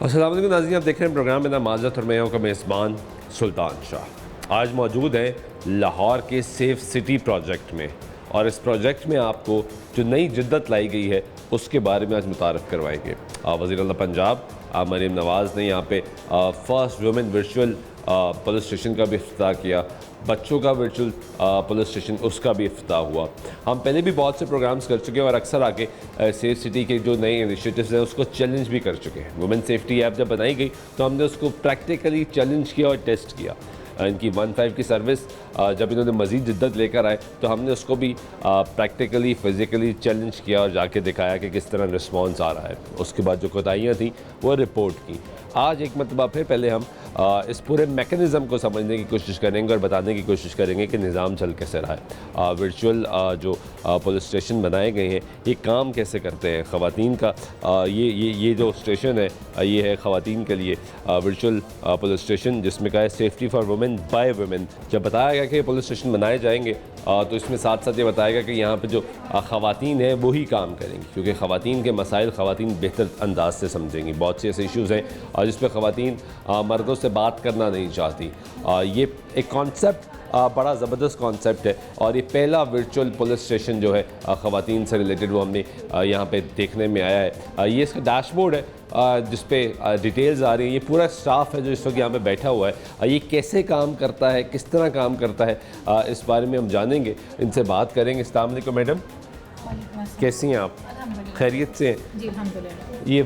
अस्सलाम वालेकुम नाज़रीन, आप देख रहे हैं प्रोग्राम में माज़रत और मैं हूं का मेज़बान सुल्तान शाह। आज मौजूद हैं लाहौर के सेफ सिटी प्रोजेक्ट में और इस प्रोजेक्ट में आपको जो नई जिद्दत लाई गई है उसके बारे में आज मुतारफ़ करवाएंगे। वज़ीर आला पंजाब मरीम नवाज़ ने यहाँ पे first women virtual police station का भी इफ्तिताह किया, बच्चों का वर्चुअल पुलिस स्टेशन उसका भी इफ्तिताह हुआ। हम पहले भी बहुत से प्रोग्राम्स कर चुके हैं और अक्सर आके सेफ सिटी के जो नए इनिशिएटिव्स हैं उसको चैलेंज भी कर चुके हैं। वुमेन सेफ्टी ऐप जब बनाई गई तो हमने उसको प्रैक्टिकली चैलेंज किया और टेस्ट किया। इनकी 1.5 की सर्विस जब इन्होंने मज़ीद जिद्दत लेकर आए तो हमने उसको भी प्रैक्टिकली फ़िज़िकली चैलेंज किया और जाके दिखाया कि किस तरह रिस्पॉन्स आ रहा है। उसके बाद जो कोताहियाँ थी वो रिपोर्ट की। आज एक मरतबा फिर पहले हम इस पूरे मैकेनिज़्म को समझने की कोशिश करेंगे और बताने की कोशिश करेंगे कि निज़ाम चल कैसे रहा है। वर्चुअल जो पुलिस स्टेशन बनाए गए हैं ये काम कैसे करते हैं। ख़वातीन का ये जो स्टेशन है ये है ख़वातीन के लिए वर्चुअल पुलिस स्टेशन, जिसमें कहा है safety for women by women. जब बताया गया कि पुलिस स्टेशन बनाए जाएंगे तो इसमें साथ साथ ये बताया गया कि यहाँ पे जो ख़वातीन हैं वही काम करेंगी, क्योंकि ख़वातीन के मसाइल ख़वातीन बेहतर अंदाज से समझेंगी। बहुत से ऐसे इश्यूज़ हैं जिस पर ख़वातीन मर्दों से बात करना नहीं चाहती। ये एक कॉन्सेप्ट बड़ा ज़बरदस्त कॉन्सेप्ट है और ये पहला वर्चुअल पुलिस स्टेशन जो है ख़वातीन से रिलेटेड वो हमने यहाँ पे देखने में आया है। ये इसका डैशबोर्ड है जिस पे डिटेल्स आ रही हैं। ये पूरा स्टाफ है जो इस वक्त यहाँ पे बैठा हुआ है। ये कैसे काम करता है, किस तरह काम करता है, इस बारे में हम जानेंगे, इनसे बात करेंगे। अस्सलाम वालेकुम मैडम, कैसी हैं आप? खैरियत से हैं जी, अल्हम्दुलिल्लाह। ये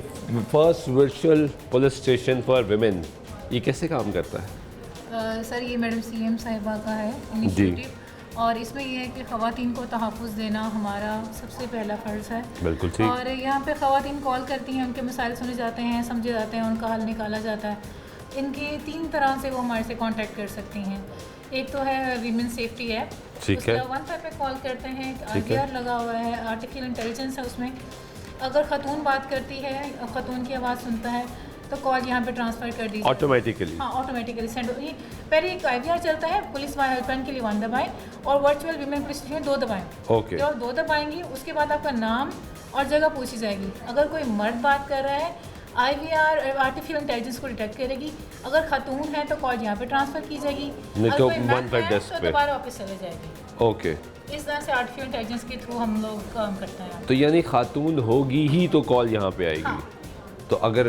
first virtual police station for women ये कैसे काम करता है? सर ये मैडम सीएम साहिबा का है इनिशिएटिव और इसमें ये है कि ख़वातीन को तहफ़्फ़ुज़ देना हमारा सबसे पहला फ़र्ज़ है। बिल्कुल ठीक। और यहाँ पे ख़वातीन कॉल करती हैं, उनके मसाइल सुने जाते हैं, समझे जाते हैं, उनका हल निकाला जाता है। इनके 3 तरह से वो हमारे से कांटेक्ट कर सकती हैं। एक तो है वीमेन सेफ्टी ऐप, ठीक है। 1 पे कॉल करते हैं, IVR लगा हुआ है, आर्टिफिशियल इंटेलिजेंस है उसमें। अगर ख़तून बात करती है, ख़तून की आवाज़ सुनता है तो कॉल यहाँ पे ट्रांसफ़र कर दी ऑटोमेटिकली। हाँ, ऑटोमेटिकली सेंड होगी। पहले एक IVR चलता है, पुलिस हेल्पलाइन के लिए 1 दबाएं और वर्चुअल वीमेन पुलिस स्टेशन 2 दबाएं। ओके। जब 2 दबाएंगी उसके बाद आपका नाम और जगह पूछी जाएगी। अगर कोई मर्द बात कर रहा है IVR आर्टिफिशियल इंटेलिजेंस को डिटेक्ट करेगी। अगर खातून है तो कॉल यहाँ पे ट्रांसफ़र की जाएगी, नहीं तो 1 पे डेस्क तो पे। दोबारा वापस चले जाएगी। ओके। इस तरह से आर्टिफिशियल इंटेलिजेंस के थ्रू हम लोग काम करते हैं। तो यानी खातून होगी ही तो कॉल यहाँ पे आएगी। हाँ। तो अगर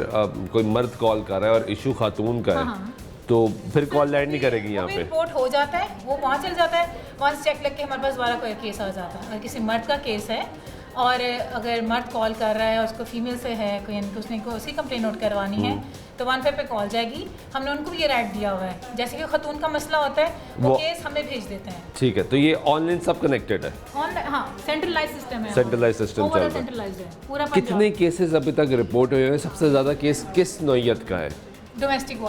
कोई मर्द कॉल कर रहा है और इशू खातून का है हाँ। तो फिर कॉल लैंड नहीं करेगी यहाँ पे। रिपोर्ट हो जाता है, वो वहाँ चल जाता है, वहाँ से चेक लग के हमारे पास दोबारा कोई केस आ जाता है। अगर किसी मर्द का केस है और अगर मर्द कॉल कर रहा है, उसको फीमेल से है कोई, यानी कि उसने को उसकी कंप्लेन नोट करवानी है तो 1 पे कॉल जाएगी। हमने उनको भी ये राइट दिया हुआ है, जैसे कि खतून का मसला होता है वो केस हमें भेज देते हैं। ठीक है, तो ये ऑनलाइन सब कनेक्टेड है। ऑनलाइन, हाँ, सेंट्रलाइज सिस्टम है। सेंट्रलाइज सिस्टम चल रहा है। सेंट्रलाइज्ड है पूरा। कितने केसेस अभी तक रिपोर्ट हुए हैं? सबसे ज़्यादा केस किस नौयत का है? डोमेस्टिक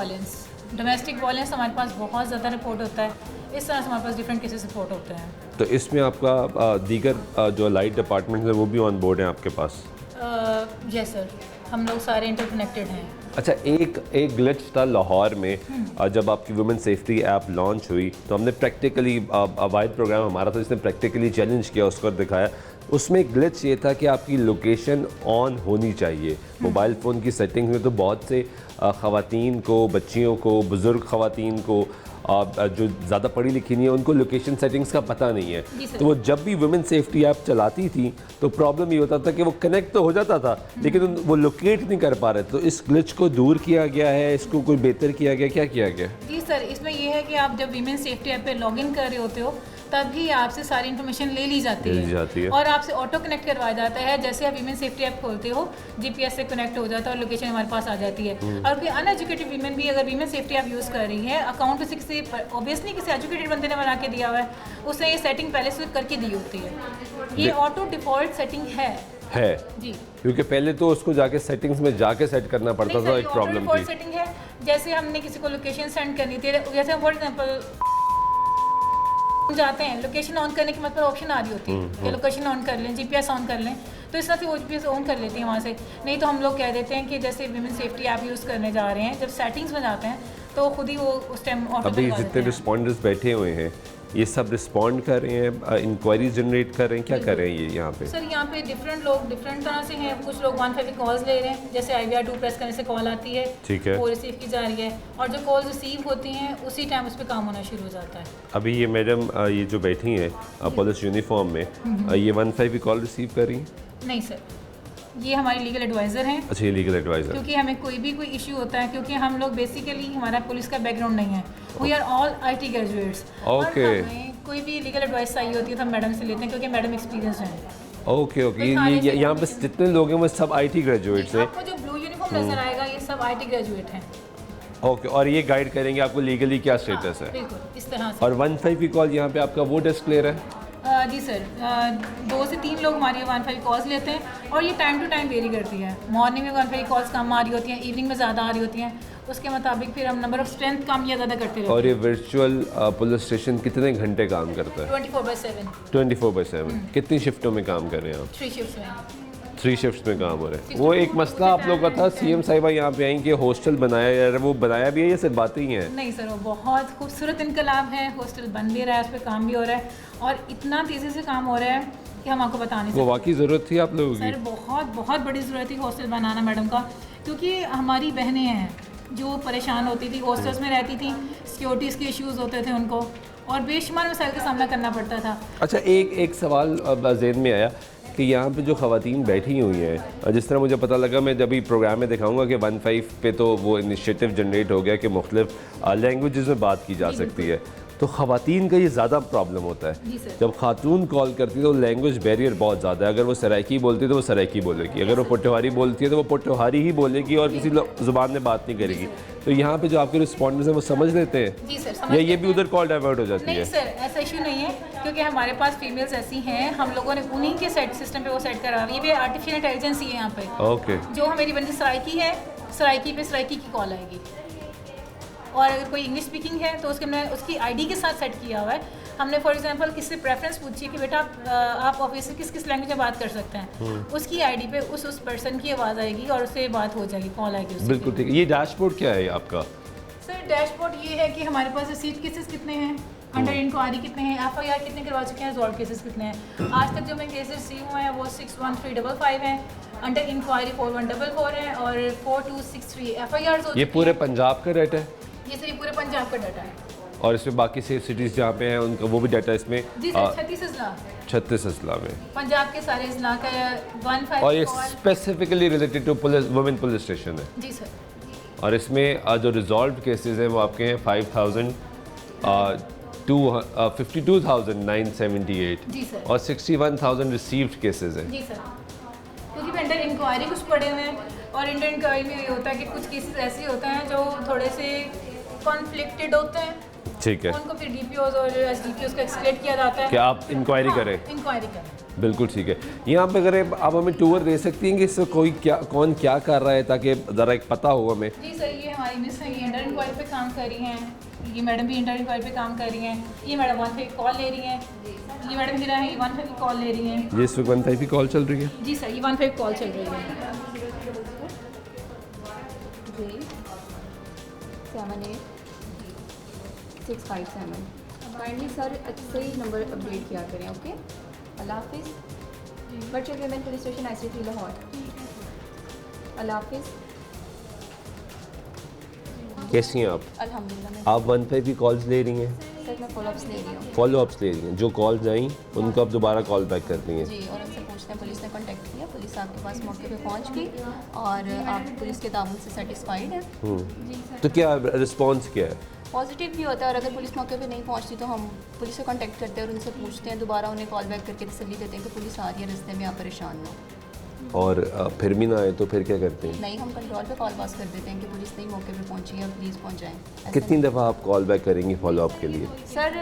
वायलेंस हमारे पास बहुत ज़्यादा रिपोर्ट होता है। इस तरह से हमारे पास डिफरेंट केसेस रिपोर्ट होते हैं। तो इसमें आपका दीगर जो लाइट डिपार्टमेंट है वो भी ऑन बोर्ड हैं आपके पास? यस सर, हम लोग सारे इंटरकनेक्टेड हैं। अच्छा, एक ग्लिच था लाहौर में जब आपकी वुमेन सेफ्टी ऐप लॉन्च हुई तो हमने प्रैक्टिकली वाइड प्रोग्राम हमारा था जिसने प्रैक्टिकली चैलेंज किया, उसको दिखाया। उसमें ग्लिच ये था कि आपकी लोकेशन ऑन होनी चाहिए। मोबाइल फ़ोन की सेटिंग में तो बहुत से ख़वातीन को, बच्चियों को, बुज़ुर्ग ख़वातीन को जो ज़्यादा पढ़ी लिखी नहीं है उनको लोकेशन सेटिंग्स का पता नहीं है। तो वो जब भी वुमेन सेफ्टी ऐप चलाती थी तो प्रॉब्लम ये होता था कि वो कनेक्ट तो हो जाता था लेकिन वो लोकेट नहीं कर पा रहे। तो इस ग्लिच को दूर किया गया है, इसको कोई बेहतर किया गया, क्या किया गया? जी सर, इसमें ये है कि आप जब वीमेन सेफ्टी ऐप पे लॉगिन कर रहे होते हो तभी आपसे सारी इन्फॉर्मेशन ले ली जाती है और आपसे ऑटो कनेक्ट करवाया जाता है। जैसे आप वीमेन सेफ्टी ऐप खोलते हो, GPS से कनेक्ट हो जाता है और लोकेशन हमारे पास आ जाती है। और कोई अनएजुकेटेड वीमेन भी अगर वीमेन सेफ्टी ऐप यूज़ कर रही है, अकाउंट तो किसी ऑब्वियसली किसी एजुकेटेड बंदे ने बना के दिया हुआ है, उसने ये सेटिंग पहले से करके दी होती है। ये ऑटो डिफ़ॉल्ट सेटिंग है जी, क्योंकि पहले तो उसको जाके सेटिंग्स में जाके सेट करना पड़ता था। एक प्रॉब्लम थी। सेटिंग है, जैसे हमने किसी को लोकेशन सेंड करनी थी, जैसे फॉर एग्जांपल जाते हैं, लोकेशन ऑन करने की मतलब ऑप्शन आ रही होती है कि लोकेशन ऑन कर लें, GPS ऑन कर लें, तो इस तरह से वो GPS ऑन कर लेती हैं वहाँ से। नहीं तो हम लोग कह देते हैं कि जैसे वीमेन सेफ्टी ऐप यूज़ करने जा रहे हैं, जब सेटिंग्स में जाते हैं तो खुद ही वो उस टाइम ऑटो अभी जितने रिस्पॉन्डर्स बैठे हुए हैं ये सब रिस्पॉन्ड कर रहे हैं, इंक्वायरीज जनरेट कर रहे हैं, क्या कर रहे हैं ये यहाँ पे? सर यहाँ पे डिफरेंट लोग डिफरेंट तरह से हैं। कुछ लोग 150 कॉल्स ले रहे हैं, जैसे IVR 2 प्रेस करने से कॉल आती है, ठीक है, वो रिसीव की जा रही है, और जो कॉल रिसीव होती हैं उसी टाइम उस पर काम होना शुरू हो जाता है। अभी ये मैडम ये जो बैठी हैं पुलिस यूनिफॉर्म में, ये 150 की कॉल रिसीव कर रही हैं? नहीं सर, ये हमारे लीगल एडवाइज़र हैं। अच्छा, ये लीगल एडवाइज़र। क्योंकि हमें कोई इशू होता है, क्योंकि हम लोग बेसिकली हमारा पुलिस का बैकग्राउंड नहीं है, we are all IT graduates. Okay. कोई भी लीगल एडवाइस चाहिए होती है तो हम मैडम से लेते हैं, क्योंकि मैडम एक्सपीरियंस हैं। ओके ओके, ये यहाँ पे जितने लोग हैं वो सब IT ग्रेजुएट्स हैं। आपको जो ब्लू यूनिफॉर्म नजर आएगा ये सब IT ग्रेजुएट हैं। ओके, और ये गाइड करेंगे आपको लीगली क्या स्टेटस है। बिल्कुल इस तरह से। और 150 की कॉल यहाँ पे आपका वो डेस्क ले रहा है? जी सर, 2 से 3 लोग हमारी 150 कॉल्स लेते हैं, और ये टाइम टू टाइम वेरी करती है। मॉर्निंग में 150 कॉल्स कम आ रही होती हैं, इवनिंग में ज़्यादा आ रही होती हैं, उसके मुताबिक फिर हम नंबर ऑफ स्ट्रेंथ कम या ज़्यादा करते रहते हैं। और ये वर्चुअल पुलिस स्टेशन कितने घंटे काम करता है? 24/7। 24/7। कितनी शिफ्टों में काम कर रहे हैं आप? 3 शिफ्ट्स में। 3 शिफ्ट्स में काम हो रहा है। वो एक मसला आप लोग का था, CM साहिबा यहाँ पे आई कि हॉस्टल बनाया यार, वो बनाया भी है या सिर्फ बातें ही हैं? नहीं सर, वो बहुत खूबसूरत इनकलाब है, हॉस्टल बन भी रहा है, उस पर काम भी हो रहा है, और इतना तेज़ी से काम हो रहा है कि हम आपको बता नहीं सकते। वो वाकई ज़रूरत थी आप लोगों की? सर बहुत बड़ी ज़रूरत थी हॉस्टल बनाना मैडम का, क्योंकि हमारी बहनें हैं जो परेशान होती थी, हॉस्टल्स में रहती थी, सिक्योरिटीज़ के इश्यूज़ होते थे उनको, और बेशुमार मसाइल का सामना करना पड़ता था। अच्छा, एक सवाल ज़हन में आया कि यहाँ पे जो ख़वातीन बैठी हुई हैं, जिस तरह मुझे पता लगा, मैं जब भी प्रोग्राम में दिखाऊंगा कि 150 पे तो वो इनिशिएटिव जनरेट हो गया कि मुख्तलिफ लैंग्वेजेस में बात की जा सकती है, तो ख़वातीन का ये ज़्यादा प्रॉब्लम होता है। जब खातून कॉल करती है तो लैंग्वेज बैरियर बहुत ज़्यादा है। अगर वो सराइकी बोलती है तो वो सराइकी बोलेगी, अगर वो पोटोहारी बोलती है तो वो पोटोहारी ही बोलेगी और किसी ज़ुबान में बात नहीं करेगी। तो यहाँ पे जो आपके रिस्पॉन्डेंट्स हैं वो समझ लेते हैं? जी सर, या ये भी उधर कॉल डाइवर्ट हो जाती है? नहीं सर, ऐसा इशू नहीं है, क्योंकि हमारे पास फीमेल्स ऐसी हैं, हम लोगों ने उन्हीं के सेट सिस्टम पे वो सेट करा। ये भी आर्टिफिशियल इंटेलिजेंस ही है यहाँ पे। ओके। जो हमारी बंदी सराइकी है, सराइकी पे सराइकी की कॉल आएगी, और अगर कोई इंग्लिश स्पीकिंग है तो उसके हमने उसकी ID के साथ सेट किया हुआ है। हमने फॉर एग्जांपल किसी प्रेफरेंस पूछी कि बेटा आप ऑफिस से किस लैंग्वेज में बात कर सकते हैं, उसकी ID पे उस पर्सन की आवाज़ आएगी और उससे बात हो जाएगी, कॉल आएगी उससे। बिल्कुल ठीक है। ये डैशबोर्ड क्या है आपका? सर डैशबोर्ड ये है कि हमारे पास रिसीव केसेस कितने हैं, अंडर इंक्वायरी कितने हैं, FIR कितने करवा चुके हैं, रिजॉल्व केसेस कितने हैं। आज तक जो मैं केसेस रिसीव हुए हैं वो 61355 हैं, अंडर इंक्वायरी 4144 हैं, और 4263 FIRs हो। ये पूरे पंजाब का डाटा है? ये सर ये पूरे पंजाब का डाटा है, और इसमें बाकी सेफ सिटीज़ जहाँ पे हैं उनका वो भी डाटा इसमें? जी सर, 36 अजला 36 अजला में पंजाब के सारे अजला का 15। और ये specifically related to police, women police station है? जी सर। और इसमें जो रिजॉल्व केसेस हैं वो आपके हैं 52,978। जी सर। और 61,000 रिसीव्ड केसेस हैं? जी सर, क्योंकि अंडर इंक्वायरी कुछ पड़े हुए हैं, और अंडर इंक्वायरी में ये होता है कि कुछ केसेस ऐसे होते हैं जो थोड़े से कॉन्फ्लिक्टेड होते हैं, ठीक है, उनको फिर DPOs और SDPOs को एक्सप्लेन किया जाता है कि आप इंक्वायरी करें। इंक्वायरी करें, बिल्कुल ठीक है। यहाँ पे अगर आप हमें टूर दे सकती हैं कि इससे कौन क्या कर रहा है, ताकि ज़रा एक पता हो हमें? जी सर, ये हमारी मिस है, ये अंडर इंक्वायरी पे काम कर रही हैं, ये मैडम भी अंडर इंक्वायरी पे काम कर रही हैं, ये मैडम 150 कॉल ले रही हैं, ये मैडम हिरा है, ये 150 कॉल ले रही हैं। ये इस वक्त 150 की कॉल चल रही है? जी सर, ये 150 कॉल चल रही है। 78 काइंडली सर सही नंबर अपडेट किया करें। ओके, अल्लाह हाफिज़। Virtual women police station IC3 Lahore. अल्लाह हाफिज़। कैसी हैं आप? अल्हम्दुलिल्लाह। आप 150 की कॉल्स ले रही हैं? सर मैं फॉलोअप्स ले रही हूँ। फॉलोअप्स ले रही हैं, जो कॉल्स आई उनको आप दोबारा कॉल बैक करती हैं? जी, और उनसे पूछते हैं, पुलिस ने कांटेक्ट किया, पुलिस आपके पास मौके पे पहुंच गई और आप पुलिस के तामुल से सेटिस्फाइड हैं? जी सर। तो क्या रिस्पॉन्स क्या है? पॉजिटिव भी होता है, और अगर पुलिस मौके पे नहीं पहुंचती तो हम पुलिस से कांटेक्ट करते हैं और उनसे पूछते हैं, दोबारा उन्हें कॉल बैक करके तसल्ली देते हैं कि पुलिस आ रही है, रास्ते में आप परेशान ना हो। और फिर भी ना आए तो फिर क्या करते हैं? नहीं, हम कंट्रोल पे कॉल पास कर देते हैं कि पुलिस नहीं मौके पे पहुंची है, प्लीज़ पहुंच जाएं। कितनी दफ़ा आप कॉल बैक करेंगी फॉलोअप के लिए? सर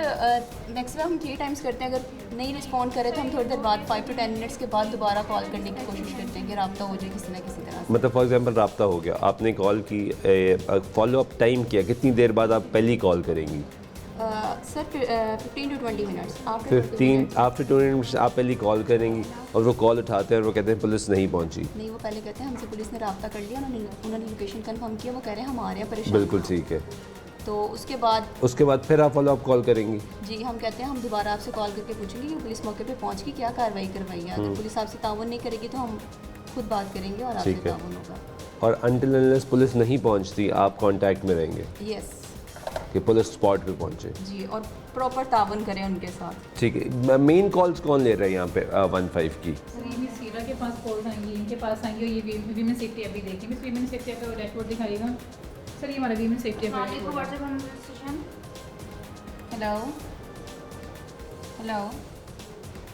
मैक्सिमम हम 3 टाइम्स करते हैं, अगर नहीं रिस्पॉन्ड करे तो हम थोड़ी देर बाद 5 to 10 मिनट्स के बाद दोबारा कॉल करने की कोशिश करते हैं कि रब्ता हो जाए किसी न किसी तरह से। मतलब फॉर एग्जांपल रब्ता हो गया, आपने कॉल की, फॉलोअप टाइम किया, कितनी देर बाद आप पहली कॉल करेंगी? Sir 15 to 20 minutes. 15 after 20 minutes आप पहली कॉल करेंगी, और वो कॉल उठाते हैं और वो कहते हैं पुलिस नहीं पहुंची? नहीं, वो पहले कहते हैं हमसे पुलिस ने रब्ता कर लिया, उन्होंने लोकेशन कंफर्म किया, वो कह रहे हैं हम आ रहे हैं, परेशान। बिल्कुल ठीक है। तो उसके बाद फिर आप फॉलो अप कॉल करेंगी? जी हम कहते हैं हम दोबारा आपसे कॉल करके पूछेंगे कि पुलिस मौके पे पहुंच के क्या कार्रवाई करवाई है। अगर पुलिस आपसे ताउन नहीं करेगी तो हम खुद बात करेंगे और आपसे ताउन होगा। और अनटिल अनलेस पुलिस नहीं पहुंचती आप कांटेक्ट में रहेंगे? यस, कि पुलिस स्पॉट पे पहुंचे जी, और प्रॉपर ताउन करें उनके साथ। ठीक है। मेन कॉल्स कौन ले रहे हैं यहाँ पे 15 की? सीरा के पास कॉल्स आएंगी, इनके पास आएंगी, और ये वीमेन सेफ्टी ऐप भी देखिए। मिस वीमेन सेफ्टी ऐप का डैशबोर्ड दिखाइएगा सर, ये हमारा वीमेन सेफ्टी ऐप है। हेलो हेलो,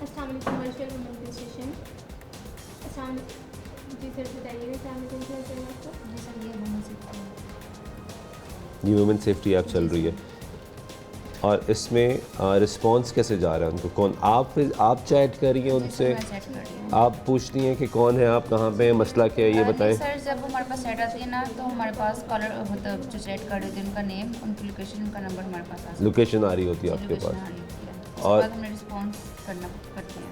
अस्सलाम वालेकुम वर्चुअल वुमेन पुलिस स्टेशन। अस्सलाम जी सर, बताइएगा क्या इमरजेंसी चल रहा है आपको? जी सर, ये वुमेन सेफ्टी ये वुमेन सेफ्टी ऐप चल रही है और इसमें रिस्पांस कैसे जा रहा है उनको? कौन आप चैट कर रही हैं उनसे? आप पूछती हैं कि कौन है आप, कहाँ पे हैं, मसला क्या है, ये बताएं। सर जब हमारे पास सेट आती है ना तो हमारे पास कॉलर मतलब जो चैट कर रहे होते हैं उनका नेम, उनकी लोकेशन, उनका नंबर हमारे पास आता है। लोकेशन आ रही होती है आपके पास और और हमने रिस्पॉन्स करते हैं।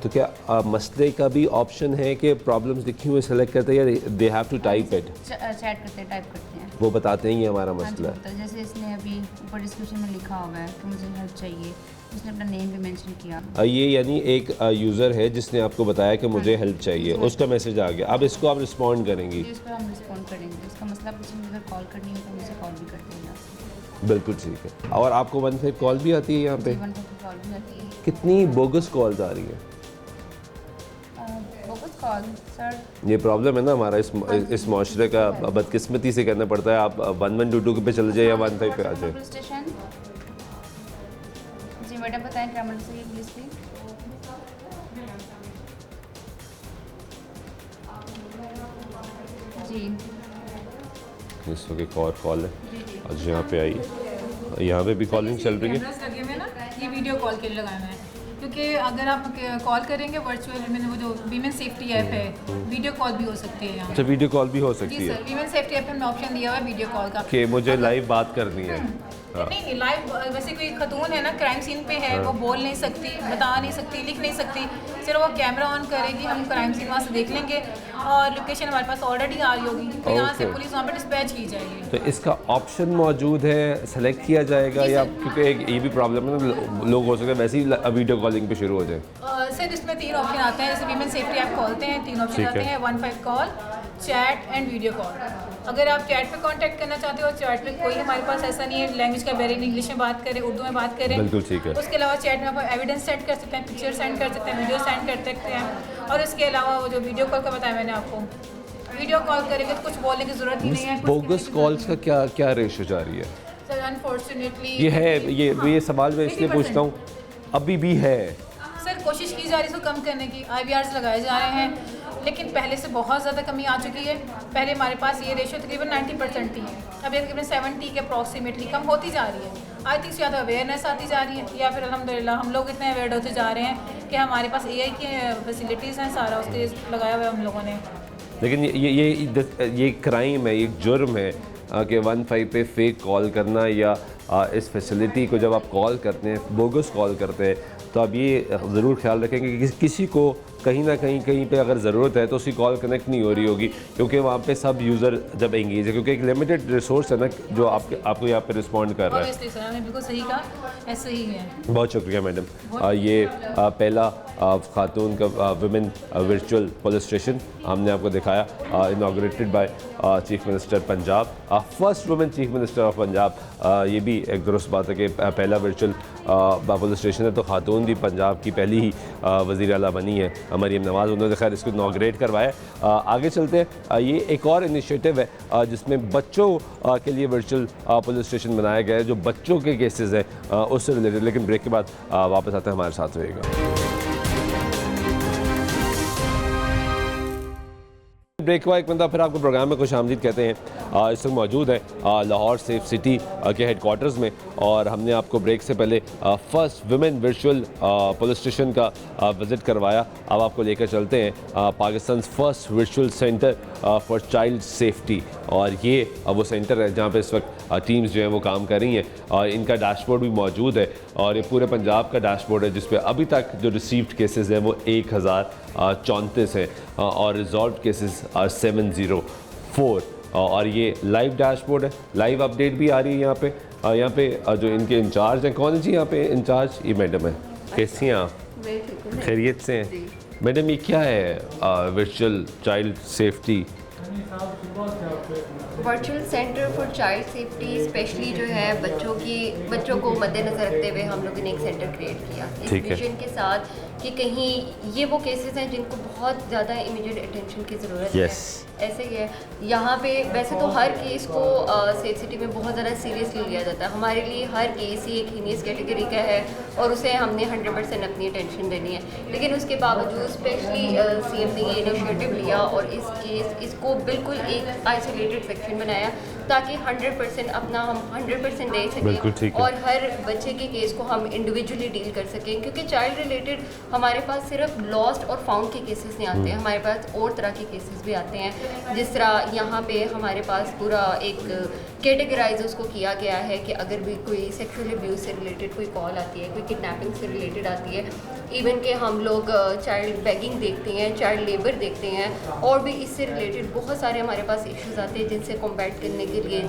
तो क्या मसले का भी ऑप्शन है कि प्रॉब्लम्स लिखी हुई सेलेक्ट करते हैं या they have to type it? Chat करते हैं, टाइप करते हैं, वो बताते हैं ये हमारा हाँ जी, मसला है। होता है। जैसे इसने अभी ऊपर डिस्क्रिप्शन में लिखा हुआ है कि मुझे हेल्प चाहिए, उसने अपना नेम भी मेंशन किया। ये यानी एक यूज़र है जिसने आपको बताया कि मुझे हेल्प चाहिए, उसका मैसेज आ गया, अब इसको आप रिस्पॉन्ड करेंगी? इस पर हम रिस्पॉन्ड करेंगे। उसका मसला पूछेंगे, अगर कॉल करनी है तो मुझे कॉल भी करते हैं यहाँ। बिल्कुल ठीक है। और आपको 15 कॉल भी आती है यहाँ पे? 15 कॉल भी आती है। कितनी बोगस कॉल्स आ रही है? बोगस कॉल सर, ये प्रॉब्लम है ना हमारा इस माशरे का, बदकिस्मती से करना पड़ता है। आप 1122 पे चले जाए या 15 पे आ जाए। पुलिस स्टेशन जी मैडम बताएं क्या मसला है पुलिस की? जी इस वक्त एक और कॉल है आज यहाँ पे आई, यहाँ पे भी कॉलिंग चल रही है। कैमरास लगे हुए हैं ना, ये वीडियो कॉल के लिए लगाए हुए हैं, क्योंकि अगर आप कॉल करेंगे वर्चुअल विमेन, वो जो वीमेन सेफ्टी ऐप है, वीडियो कॉल भी हो सकती है यहाँ। अच्छा, वीडियो कॉल भी हो सकती जी है? सर, वीमेन सेफ्टी ऐप में हमने ऑप्शन दिया हुआ है वीडियो कॉल का कि मुझे लाइव बात करनी है। नहीं लाइव, वैसे कोई खतून है ना क्राइम सीन पे है, वो बोल नहीं सकती, बता नहीं सकती, लिख नहीं सकती, सिर्फ वो कैमरा ऑन करेगी, हम क्राइम सीन वहाँ से देख लेंगे और लोकेशन हमारे पास ऑलरेडी आ रही होगी, तो यहाँ से पुलिस वहाँ पे डिस्पैच की जाएगी। तो इसका ऑप्शन मौजूद है, सेलेक्ट किया जाएगा या? क्योंकि एक ये भी प्रॉब्लम है ना, लोग हो सकते हैं वैसे ही वीडियो कॉलिंग पे शुरू हो जाए। सर इसमें 3 ऑप्शन आते हैं, जैसे वीमेन सेफ्टी ऐप खोलते हैं 3 ऑप्शन आते हैं, 15 call, chat and video call. अगर आप चैट पे कांटेक्ट करना चाहते हो, चैट पे कोई हमारे पास ऐसा नहीं है लैंग्वेज का बैरियर, इंग्लिश में बात करें, उर्दू में बात करें, बिल्कुल ठीक है। उसके अलावा चैट में आप एविडेंस सेंड कर सकते हैं, पिक्चर सेंड कर सकते हैं, वीडियो सेंड कर सकते हैं, और इसके अलावा वो जो वीडियो कॉल का बताया मैंने आपको, वीडियो कॉल करेंगे तो कुछ बोलने की ज़रूरत ही नहीं है। बोगस कॉल्स का क्या रेशो जा रही है? सर अनफॉर्चुनेटली ये है, ये सवाल मैं इसलिए पूछता हूँ, अभी भी है। सर कोशिश की जा रही है इसको कम करने की, IVRs लगाए जा रहे हैं, लेकिन पहले से बहुत ज़्यादा कमी आ चुकी है। पहले हमारे पास ये रेशो तकरीबन 90% थी, अभी तकरीबन 70 के अप्रॉक्सीमेटली कम होती जा रही है। आई थिंक ज़्यादा अवेयरनेस आती जा रही है, या फिर अल्हम्दुलिल्लाह हम लोग इतने अवेयर होते जा रहे हैं कि हमारे पास AI की फैसिलिटीज़ हैं, सारा उसके लगाया हुआ है हम लोगों ने। लेकिन ये क्राइम है, ये जुर्म है कि 15 पे फेक कॉल करना, या इस फैसिलिटी को जब आप कॉल करते हैं, बोगस कॉल करते हैं, तो आप ये ज़रूर ख्याल रखेंगे कि किसी को कहीं ना कहीं पे अगर ज़रूरत है तो उसकी कॉल कनेक्ट नहीं हो रही होगी, क्योंकि वहाँ पे सब यूज़र जब एंगेज है, क्योंकि एक लिमिटेड रिसोर्स है ना जो आपको यहाँ पे रिस्पॉन्ड कर रहा है। Obviously, सर, आपने बिल्कुल सही कहा, ऐसे ही है। बहुत शुक्रिया मैडम। ये पहला खातून का वुमेन वर्चुअल पुलिस स्टेशन हमने आपको दिखाया, inaugurated by chief minister Punjab, first women chief minister of Punjab. ये भी एक दुरुस्त बात है कि पहला वर्चुअल पुलिस स्टेशन है, तो खातून भी पंजाब की पहली ही वज़ीर आला बनी है मरीम नवाज़, उन्होंने खैर इसको इनाग्रेट करवाया। आगे चलते हैं, ये एक और इनिशिएटिव है जिसमें बच्चों के लिए वर्चुअल पुलिस स्टेशन बनाया गया है, जो बच्चों के केसेस हैं उससे रिलेटेड। लेकिन ब्रेक के बाद वापस आते हैं, हमारे साथ रहेगा। ब्रेक हुआ एक बंदा, फिर आपको प्रोग्राम में खुश आमदीद कहते हैं। इस वक्त मौजूद है लाहौर सेफ सिटी के हेडक्वार्टर्स में, और हमने आपको ब्रेक से पहले first women virtual police station का विज़िट करवाया। अब आपको लेकर चलते हैं Pakistan first virtual centre for child safety, और ये वो सेंटर है जहाँ पे इस वक्त टीम्स जो हैं वो काम कर रही हैं, और इनका डैशबोर्ड भी मौजूद है, और ये पूरे पंजाब का डैशबोर्ड है जिस पे अभी तक जो रिसीव्ड केसेस हैं वो 1034 हैं, और रिजॉल्व केसेस 704। और ये लाइव डैशबोर्ड है, लाइव अपडेट भी आ रही है यहाँ पे। यहाँ पे जो इनके इंचार्ज हैं, कौन है जी यहाँ पे इंचार्ज? ये मैडम है। कैसी हैं आप? खैरियत से हैं मैडम? ये क्या है virtual child safety? Virtual centre for child safety specially जो है बच्चों को मद्देनजर रखते हुए हम लोगों ने एक सेंटर क्रिएट किया इस विजन के साथ कि कहीं ये वो केसेस हैं जिनको बहुत ज़्यादा इमीडिएट अटेंशन की ज़रूरत है। ऐसे ही है यहाँ पे, वैसे तो हर केस को सेफ सिटी में बहुत ज़्यादा सीरियसली लिया जाता है। हमारे लिए हर केस ही एक हीनियस कैटेगरी का है और उसे हमने 100% अपनी अटेंशन देनी है, लेकिन उसके बावजूद स्पेशली CM ने ये इनिशिएटिव लिया और इसको बिल्कुल एक आइसोलेटेड सेक्शन बनाया ताकि 100% अपना हम 100% दे सकें और हर बच्चे के केस को हम इंडिविजुअली डील कर सकें, क्योंकि चाइल्ड रिलेटेड हमारे पास सिर्फ लॉस्ट और फाउंड के केसेस नहीं आते हैं, हमारे पास और तरह के केसेस भी आते हैं। जिस तरह यहाँ पे हमारे पास पूरा एक कैटेगराइज उसको किया गया है कि अगर भी कोई सेक्सुअल अब्यूज़ से रिलेटेड कोई कॉल आती है, कोई किडनैपिंग से रिलेटेड आती है, इवन के हम लोग चाइल्ड बेगिंग देखते हैं, चाइल्ड लेबर देखते हैं, और भी इससे रिलेटेड बहुत सारे हमारे पास इश्यूज आते हैं जिनसे कॉम्बैट करने के लिए,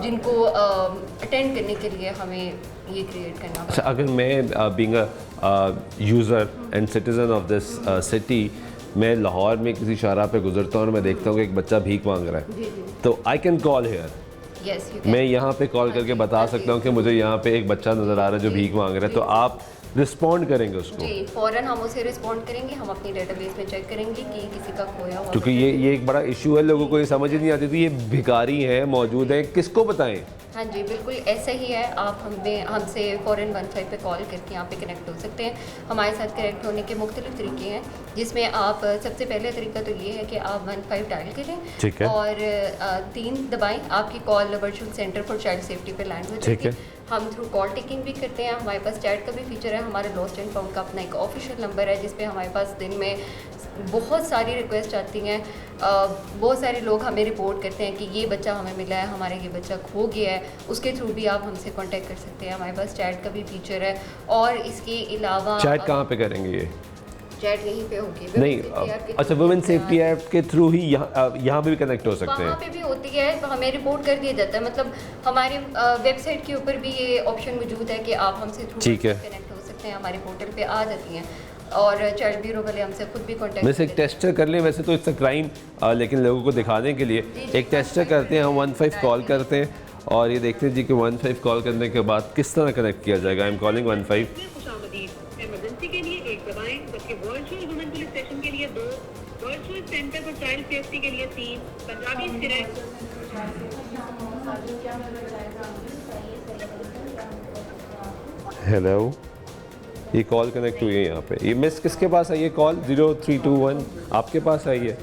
जिनको अटेंड करने के लिए हमें ये क्रिएट करना पड़ता है। अच्छा, अगर मैं being a user and citizen of this city, मैं लाहौर में किसी शाहराह पे गुजरता हूँ और मैं देखता हूँ कि एक बच्चा भीख मांग रहा है, तो आई कैन कॉल हेयर। मैं यहाँ पे कॉल करके बता सकता हूँ कि मुझे यहाँ पे एक बच्चा नज़र आ रहा है जो भीख मांग रहा है, तो आप रिस्पॉन्ड करेंगे उसको? जी, फ़ौरन हम उसे रिस्पॉन्ड करेंगे, हम अपनी डेटाबेस में चेक करेंगे कि किसी का खोया हुआ, क्योंकि ये एक बड़ा इशू है, लोगों को ये समझ ही नहीं आती थी ये भिखारी हैं, मौजूद हैं, किसको बताएं? हाँ जी, बिल्कुल ऐसा ही है। आप हमसे फ़ौरन 15 पे कॉल करके यहाँ पे कनेक्ट हो सकते हैं। हमारे साथ कनेक्ट होने के मुख्तलिफ तरीके हैं, जिसमें आप सबसे पहले तरीका तो ये है कि आप 15 डायल करें, ठीक है, और 3 दबाएं, आपकी call virtual centre for child safety पे लैंड हो जाएगी। हम थ्रू कॉल टेकिंग भी करते हैं, हमारे पास चैट का भी फीचर है, हमारे लॉस्ट एंड फाउंड का अपना एक ऑफिशियल नंबर है जिस पे हमारे पास दिन में बहुत सारी रिक्वेस्ट आती हैं। बहुत सारे लोग हमें रिपोर्ट करते हैं कि ये बच्चा हमें मिला है, हमारा ये बच्चा खो गया है, उसके थ्रू भी आप हमसे कांटेक्ट कर सकते हैं। हमारे पास चैट का भी फीचर है, और इसके अलावा चैट कहाँ पे करेंगे? ये चैट यहीं पे होगी नहीं? अच्छा, वुमेन सेफ्टी ऐप के थ्रू ही यहाँ पे भी कनेक्ट हो सकते हैं? वहाँ पे भी होती है, हमें रिपोर्ट कर दिया जाता है। मतलब हमारी वेबसाइट के ऊपर भी ये ऑप्शन मौजूद है कि आप हमसे थ्रू कनेक्ट हो सकते हैं, हमारे पोर्टल पे आ जाती हैं, और चाइल्ड ब्यूरो वाले हमसे खुद भी कांटेक्ट। वैसे एक टेस्टर कर लें, वैसे तो इट्स अ क्राइम, लेकिन लोगों को दिखाने के लिए एक टेस्टर करते हैं, हम 15 कॉल करते हैं और ये देखते हैं जी कि 15 कॉल करने के बाद किस तरह कनेक्ट किया जाएगा। I am calling 15। इमरजेंसी के लिए 1 दबाएं, जबकि वर्चुअल वुमेन पुलिस स्टेशन के लिए 2, virtual centre for child safety के लिए 3, पंजाबी सिरेक्ट। हेलो, ये कॉल कनेक्ट हुई है यहाँ पे। ये मिस किसके पास आई है कॉल? 0321 आपके पास आई है?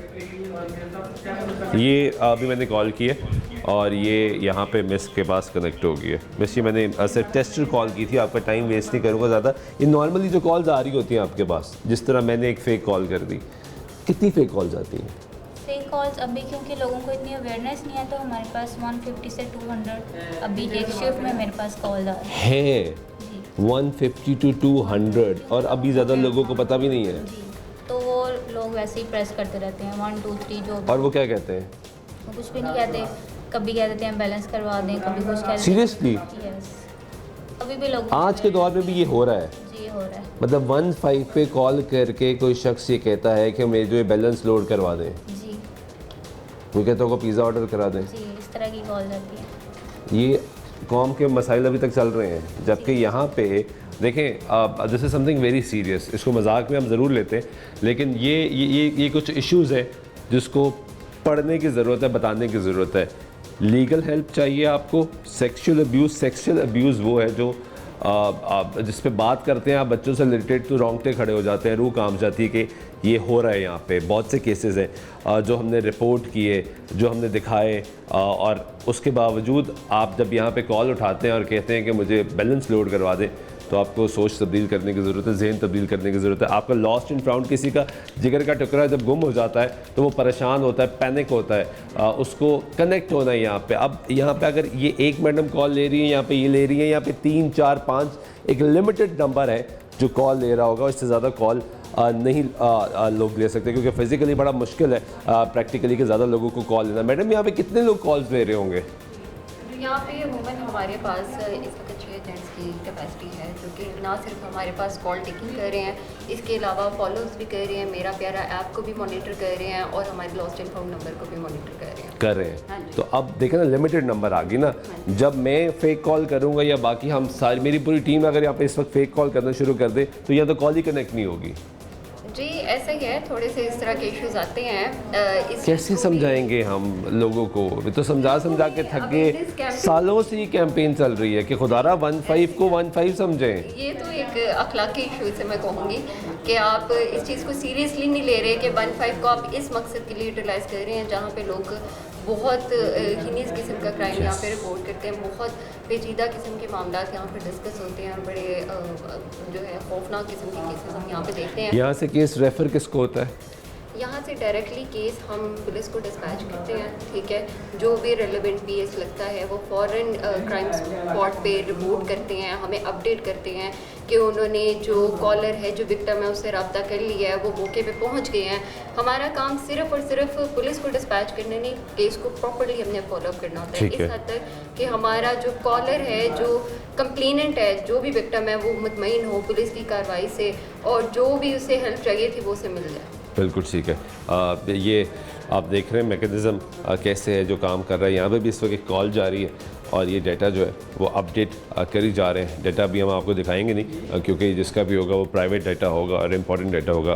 ये अभी मैंने कॉल की है और ये यहाँ पे मिस के पास कनेक्ट हो गई है। मिस, ये मैंने सिर्फ टेस्टर कॉल की थी, आपका टाइम वेस्ट नहीं करूँगा ज़्यादा। ये नॉर्मली जो कॉल्स आ रही होती हैं आपके पास, जिस तरह मैंने एक फ़ेक कॉल कर दी, कितनी फ़ेक कॉल्स आती हैं? फेक कॉल्स अभी क्योंकि लोगों को इतनी अवेयरनेस नहीं है, तो हमारे पास 150 से 200 अभी एक शिफ्ट में मेरे पास कॉल आ रही है। 150 to 200, और अभी ज़्यादा लोगों को पता भी नहीं है जी, तो वो लोग वैसे ही प्रेस करते रहते हैं 1 2 3 जो। और वो क्या कहते हैं? वो कुछ भी नहीं कहते, कभी कह देते हैं बैलेंस करवा दें, कभी कुछ कहते हैं। सीरियसली? यस, अभी भी लोग आज के दौर में भी ये हो रहा है? जी, हो रहा है। मतलब 15 पे कॉल करके कोई शख्स ये कहता है कि मेरे जो बैलेंस लोड करवा दें, जी, वो कहता है पिज़्ज़ा ऑर्डर करा दें। जी, इस तरह की कॉल आती है। ये कौम के मसाइल अभी तक चल रहे हैं, जबकि यहाँ पे देखें, this is something very serious. इसको मजाक में हम ज़रूर लेते हैं, लेकिन ये कुछ इश्यूज़ है जिसको पढ़ने की ज़रूरत है, बताने की ज़रूरत है। लीगल हेल्प चाहिए आपको। सेक्सुअल अब्यूज़ वो है जो जिस पे बात करते हैं आप बच्चों से रिलेटेड, तो रोंगटे खड़े हो जाते हैं, रूह कांप जाती है कि ये हो रहा है। यहाँ पे बहुत से केसेस हैं जो हमने रिपोर्ट किए, जो हमने दिखाए, और उसके बावजूद आप जब यहाँ पे कॉल उठाते हैं और कहते हैं कि मुझे बैलेंस लोड करवा दें, तो आपको सोच तब्दील करने की ज़रूरत है, जहन तब्दील करने की ज़रूरत है। आपका लॉस्ट एंड फाउंड, किसी का जिगर का टुकड़ा जब गुम हो जाता है तो वो परेशान होता है, पैनिक होता है, उसको कनेक्ट होना है यहाँ पे। अब यहाँ पे अगर ये एक मैडम कॉल ले रही है, यहाँ पे ये ले रही है, यहाँ पे 3 4 5 एक लिमिटेड नंबर है जो कॉल ले रहा होगा, इससे ज़्यादा कॉल नहीं लोग ले सकते, क्योंकि फिज़िकली बड़ा मुश्किल है प्रैक्टिकली कि ज़्यादा लोगों को कॉल लेना। मैडम यहाँ पे कितने लोग कॉल्स ले रहे होंगे? यहाँ पे अमूमन हमारे पास इस वक्त 6 एजेंट्स की कैपेसिटी है, जो कि ना सिर्फ हमारे पास कॉल टेकिंग कर रहे हैं, इसके अलावा फॉलोअर्स भी कर रहे हैं, मेरा प्यारा ऐप को भी मॉनिटर कर रहे हैं और हमारे लॉस्ट एंड फाउंड नंबर को भी मॉनिटर कर रहे हैं। हाँ, तो अब देखें ना, लिमिटेड नंबर आ गई ना। जब मैं फेक कॉल करूँगा या बाकी हम सारी मेरी पूरी टीम अगर यहाँ पे इस वक्त फेक कॉल करना शुरू कर दे तो या तो कॉल ही कनेक्ट नहीं होगी। जी ऐसा ही है, थोड़े से इस तरह के इश्यूज आते हैं। कैसे समझाएंगे हम लोगों को? तो समझा के थक गए। सालों से ये कैंपेन चल रही है कि खुदारा 15 को 15 समझें। ये तो एक अखलाकी इशू से मैं कहूँगी कि आप इस चीज़ को सीरियसली नहीं ले रहे कि 15 को आप इस मकसद के लिए यूटिलाइज़ कर रहे हैं जहाँ पे लोग बहुत हीनियस किस्म का क्राइम यहाँ पे रिपोर्ट करते हैं, बहुत पेचीदा किस्म के मामला यहाँ पे डिस्कस होते हैं और बड़े जो है खौफनाक किस्म के केसेस हम यहाँ पे देखते हैं। यहाँ से केस रेफ़र किसको होता है? यहाँ से डायरेक्टली केस हम पुलिस को डिस्पैच करते हैं, ठीक है। जो भी रेलेवेंट पीएस लगता है वो फ़ौरन क्राइम स्पॉट पे रिपोर्ट करते हैं, हमें अपडेट करते हैं कि उन्होंने जो कॉलर है, जो विक्टिम है, उससे रब्ता कर लिया है, वो मौके पे पहुँच गए हैं। हमारा काम सिर्फ और सिर्फ पुलिस को डिस्पैच करने नहीं, केस को प्रॉपर्ली हमने फॉलोअप करना होता है। इस हद तक कि हमारा जो कॉलर है, जो कंप्लेनेंट है, जो भी विक्टिम है, वो मुतमईन हो पुलिस की कार्रवाई से और जो भी उसे हेल्प चाहिए थी वो उसे मिल जाए। बिल्कुल ठीक है। ये आप देख रहे हैं मैकेनिज़्म कैसे है जो काम कर रहा है। यहाँ पे भी इस वक्त एक कॉल जारी है और ये डाटा जो है वो अपडेट करी जा रहे हैं। डाटा भी हम आपको दिखाएंगे नहीं क्योंकि जिसका भी होगा वो प्राइवेट डाटा होगा और इम्पोर्टेंट डाटा होगा।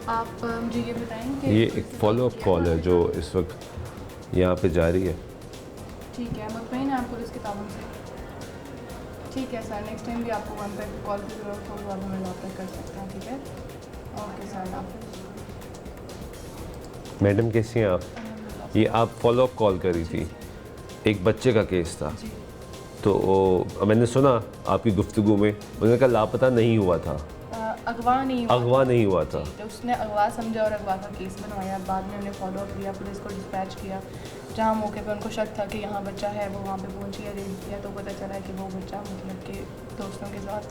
आप मुझे ये बताएं ये एक फॉलोअप कॉल है जो इस वक्त यहाँ पे जारी है। ठीक है, मुतमईन है आप पुलिस की ताबन से? ठीक है सर, नेक्स्ट टाइम भी आपको 15 की कॉल की ज़रूरत हो तो आप हमें वापस कर सकते हैं, ठीक है? ओके सर, आप मैडम कैसी हैं आप? ये आप फॉलोअप कॉल करी थी, एक बच्चे का केस था, तो मैंने सुना आपकी गुफ्तगू में उन्होंने कहा लापता नहीं हुआ था, अगवा नहीं हुआ था। तो उसने अगवा समझा और अगवा का केस बनवाया। बाद में उन्हें फॉलोअप किया, पुलिस को डिस्पैच किया। जहाँ मौके पे उनको शक था कि यहाँ बच्चा है, वो वहाँ पे पहुँची या रेड किया, तो पता चला कि वो बच्चा मतलब के दोस्तों के साथ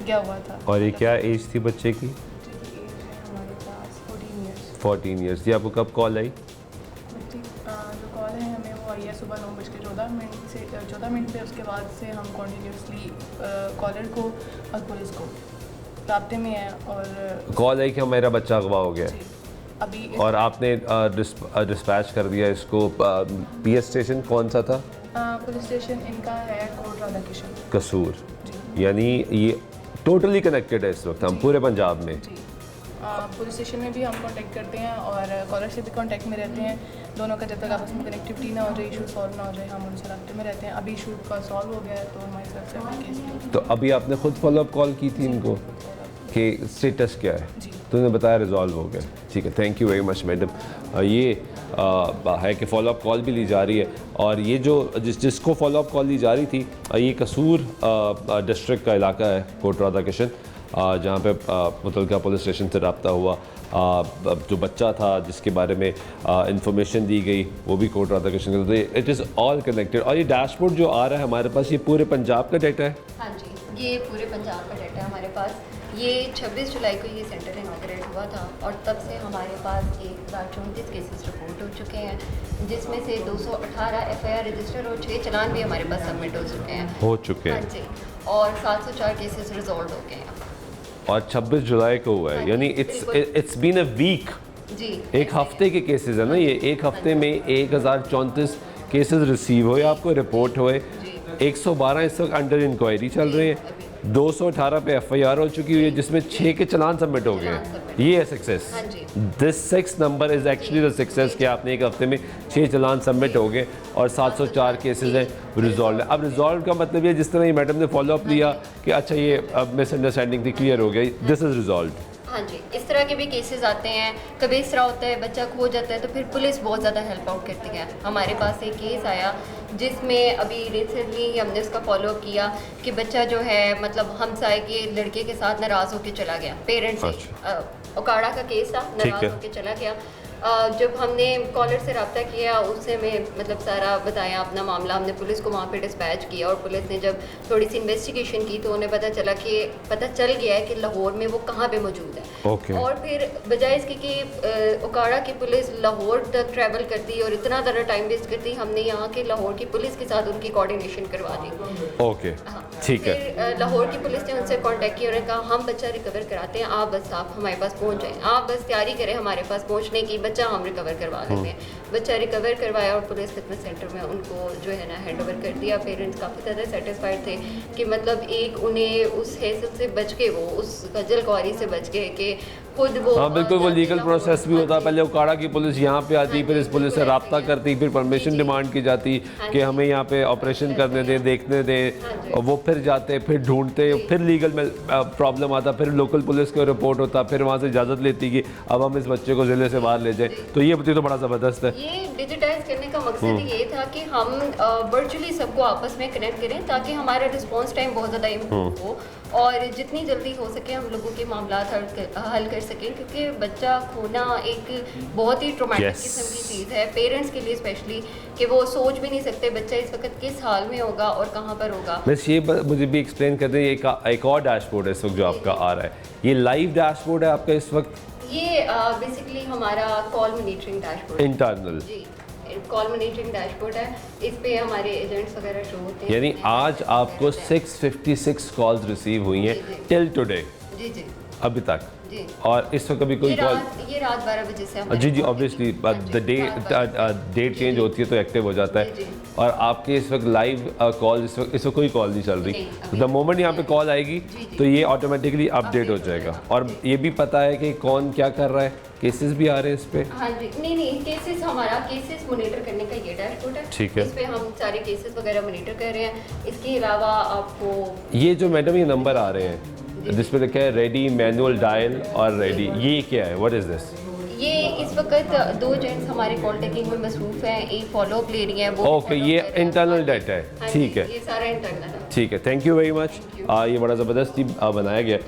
गया हुआ था। और ये क्या एज थी बच्चे की? हमारे पास 14 ईयर्स। जी आपको कब कॉल आई? जो कॉल है हमें वो आई है सुबह 9:14 से 14 पे। उसके बाद से हम कॉन्टीन्यूसली कॉलर को और पुलिस को राब्ते में है। और कॉल आई कि मेरा बच्चा अगवा हो गया अभी और आपने डिस्पैच कर दिया इसको। पीएस स्टेशन कौन सा था? पुलिस स्टेशन इनका है कोट राधा किशन कसूर। यानी ये टोटली कनेक्टेड है इस वक्त हम पूरे पंजाब में। पुलिस स्टेशन में भी हम कांटेक्ट करते हैं और कॉलर से भी कांटेक्ट में रहते हैं। दोनों का जब तक आपस में कनेक्टिविटी ना हो जाए, इशू सॉल्व ना हो जाए, हम उनसे रब्ते में रहते हैं। अभी इशू का सॉल्व हो गया है तो हमारी तरफ से अभी केस। तो अभी आपने खुद फॉलोअप कॉल की थी इनको कि स्टेटस क्या है, तो उन्होंने बताया रिजॉल्व हो गया। ठीक है, thank you very much madam. ये है कि फॉलोअप कॉल भी ली जा रही है और ये जो जिसको फॉलोअप कॉल ली जा रही थी ये कसूर डिस्ट्रिक्ट का इलाका है कोट राधा किशन, जहाँ पे मुतलका पुलिस स्टेशन से रब्ता हुआ। जो बच्चा था जिसके बारे में इंफॉर्मेशन दी गई वो भी कोट राधा किशन का। It is all connected. और ये डैशबोर्ड जो आ रहा है हमारे पास, ये पूरे पंजाब का डाटा है? हाँ जी, ये पूरे पंजाब का डाटा है हमारे पास। ये 26 जुलाई को ये सेंटर इनॉग्रेट हुआ था और तब से हमारे पास 1034 केसेस रिपोर्ट हो चुके हैं, जिसमें से 218 FIR रजिस्टर और 6 चलान भी हमारे पास सबमिट हो चुके हैं। हाँ जी, और 704 केसेस रिजॉल्व हो गए हैं और 26 जुलाई को हुआ है। यानी इट्स बीन अ वीक। जी, एक हफ्ते के केसेस है ना ये। एक हफ्ते में 1034 केसेस रिसीव हुए, आपको रिपोर्ट हुए। 112 इस वक्त अंडर इंक्वायरी चल रही है। 218 पे FIR हो चुकी हुई है जिसमें 6 के चलान सबमिट हो गए हैं। ये है success. This 6 number is actually the success कि आपने एक हफ्ते में 6 चलान सबमिट हो गए और 704 केसेस हैं रिजॉल्व। अब रिजॉल्व का मतलब ये जिस तरह ये मैडम ने फॉलोअप लिया कि अच्छा ये अब मिसअंडरस्टैंडिंग थी, क्लियर हो गई, दिस इज़ रिजॉल्व। हाँ जी, इस तरह के भी केसेस आते हैं। कभी इस तरह होता है बच्चा खो जाता है तो फिर पुलिस बहुत ज़्यादा हेल्प आउट करती है। हमारे पास एक केस आया जिसमें अभी रिसेंटली ही हमने उसका फॉलोअप किया कि बच्चा जो है मतलब हमसाए के लड़के के साथ नाराज़ होकर चला गया, पेरेंट्स से। ओकाड़ा का केस था, नाराज़ होकर चला गया। जब हमने कॉलर से रब्ता किया उससे हमें मतलब सारा बताया अपना मामला, हमने पुलिस को वहाँ पे डिस्पैच किया और पुलिस ने जब थोड़ी सी इन्वेस्टिगेशन की तो उन्हें पता चल गया है कि लाहौर में वो कहाँ पे मौजूद है। और फिर बजाय इसके कि उकाड़ा की पुलिस लाहौर तक ट्रैवल करती और इतना ज़्यादा टाइम वेस्ट करती, हमने यहाँ के लाहौर की पुलिस के साथ उनकी कोऑर्डिनेशन करवा दी। ठीक है। फिर लाहौर की पुलिस ने उनसे कांटेक्ट किया और कहा हम बच्चा रिकवर कराते हैं, आप हमारे पास पहुंच जाएं, आप बस तैयारी करें हमारे पास पहुंचने की, बच्चा हम रिकवर करवा लेते हैं। बच्चा रिकवर करवाया और पुलिस खिदमत सेंटर में उनको जो है ना हैंड ओवर कर दिया। पेरेंट्स काफ़ी ज़्यादा सेटिस्फाइड थे कि मतलब एक उन्हें उस हैसियत से बच के, वो उस खजल ख्वारी से बच गए कि खुद वो बिल्कुल वो लीगल प्रोसेस भी होता है। पहले उकाड़ा की पुलिस यहाँ पे आती, फिर इस पुलिस से रब्ता करती, फिर परमिशन डिमांड की जाती कि हमें यहाँ पे ऑपरेशन करने दें, देखने दें, और वो फिर जाते, फिर ढूंढते, फिर लीगल में प्रॉब्लम आता, फिर लोकल पुलिस को रिपोर्ट होता, फिर वहाँ से इजाज़त लेती कि अब हम इस बच्चे को ज़िले से बाहर ले जाएं। तो ये तो बड़ा ज़बरदस्त है। ये डिजिटाइज करने का मकसद ये था कि हम वर्चुअली सबको आपस में कनेक्ट करें ताकि हमारा रिस्पॉन्स टाइम बहुत ज़्यादा इम्प्रूव हो और जितनी जल्दी हो सके हम लोगों के मामला हल कर सकें, क्योंकि बच्चा खोना एक बहुत ही ट्रॉमेटिक किस्म की चीज़ है पेरेंट्स के लिए स्पेशली, कि वो सोच भी नहीं सकते बच्चा इस वक्त किस हाल में होगा और कहाँ पर होगा। बस ये मुझे भी एक्सप्लेन कर दें, एक और डैशबोर्ड है इस वक्त जो आपका आ रहा है, ये लाइव डैशबोर्ड है आपका इस वक्त? ये बेसिकली हमारा कॉल मॉनिटरिंग डैशबोर्ड इंटरनल जी, कॉल मॉनिटरिंग डैशबोर्ड है, इस पे हमारे एजेंट्स वगैरह शो होते हैं। यानी आज आपको 656 कॉल्स रिसीव हुई हैं टिल टुडे, जी अभी तक जी, और इस वक्त अभी कोई कॉल? ये रात 12 बजे से जी ऑब्वियसली डेट चेंज होती है तो एक्टिव हो जाता है। और आपके इस वक्त लाइव कॉल इस वक्त कोई कॉल नहीं चल रही। द मोमेंट यहाँ पे कॉल आएगी तो ये ऑटोमेटिकली अपडेट हो जाएगा। और ये भी पता है कि कौन क्या कर रहा है, केसेस भी आ रहे हैं इस पे? हाँ जी, नहीं केसेस, हमारा केसेस मॉनिटर करने का ये डैशबोर्ड है। ठीक है, इस पे हम सारे केसेस वगैरह मॉनिटर कर रहे हैं। इसके अलावा आपको ये जो मैडम ये नंबर आ रहे हैं जिस पे लिखा है रेडी, मैनुअल डायल और रेडी, ये क्या है, व्हाट इज दिस? ये इस वक्त 2 एजेंट्स हमारे कॉल टेकिंग में मसरूफ हैं, एक फॉलोअप ले रही हैं वो। ओके, ये इंटरनल डाटा है। ठीक है, ये सारा इंटरनल है। ठीक है, थैंक यू वेरी मच। ये बड़ा ज़बरदस्त ही बनाया गया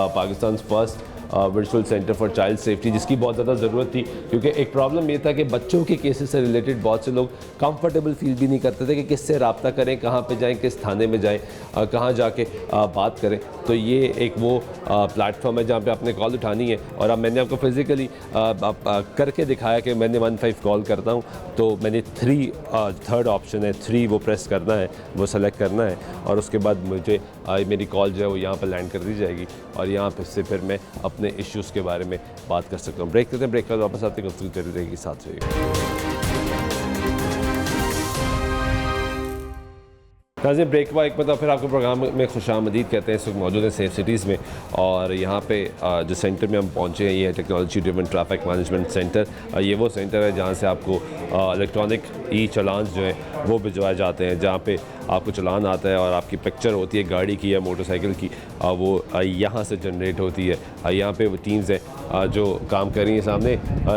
Pakistan first virtual centre for child safety, जिसकी बहुत ज़्यादा ज़रूरत थी, क्योंकि एक प्रॉब्लम ये था कि बच्चों के केसेस से रिलेटेड बहुत से लोग कंफर्टेबल फील भी नहीं करते थे कि किससे रब्ता करें, कहाँ पे जाएं, किस थाने में जाएं, कहाँ जाके बात करें। तो ये एक वो प्लेटफॉर्म है जहाँ पे आपने कॉल उठानी है। और अब मैंने आपको फिज़िकली करके दिखाया कि मैंने 15 कॉल करता हूँ तो मैंने 3 ऑप्शन है 3 वो प्रेस करना है, वो सेलेक्ट करना है और उसके बाद मुझे मेरी कॉल जो है वो यहाँ पर लैंड कर दी जाएगी और यहाँ पर से फिर मैं अपने इश्यूज़ के बारे में बात कर सकता हूँ। ब्रेक करते हैं, ब्रेक के बाद वापस आते हैं, गुफ्तगू जारी रहेगी, साथ रहिएगा। नाज़रीन, ब्रेक बाद एक मतलब फिर आपको प्रोग्राम में खुशामदीद कहते हैं। इस वक्त मौजूद है सेफ सिटीज़ में और यहाँ पे जो सेंटर में हम पहुँचे हैं ये है technology driven traffic management centre. ये वो सेंटर है जहाँ से आपको इलेक्ट्रॉनिक ई चालान जो हैं वो भिजवाए जाते हैं, जहाँ पे आपको चालान आता है और आपकी पिक्चर होती है गाड़ी की या मोटरसाइकिल की, वो यहाँ से जनरेट होती है। यहाँ पे वो टीम्स हैं जो काम कर रही हैं। सामने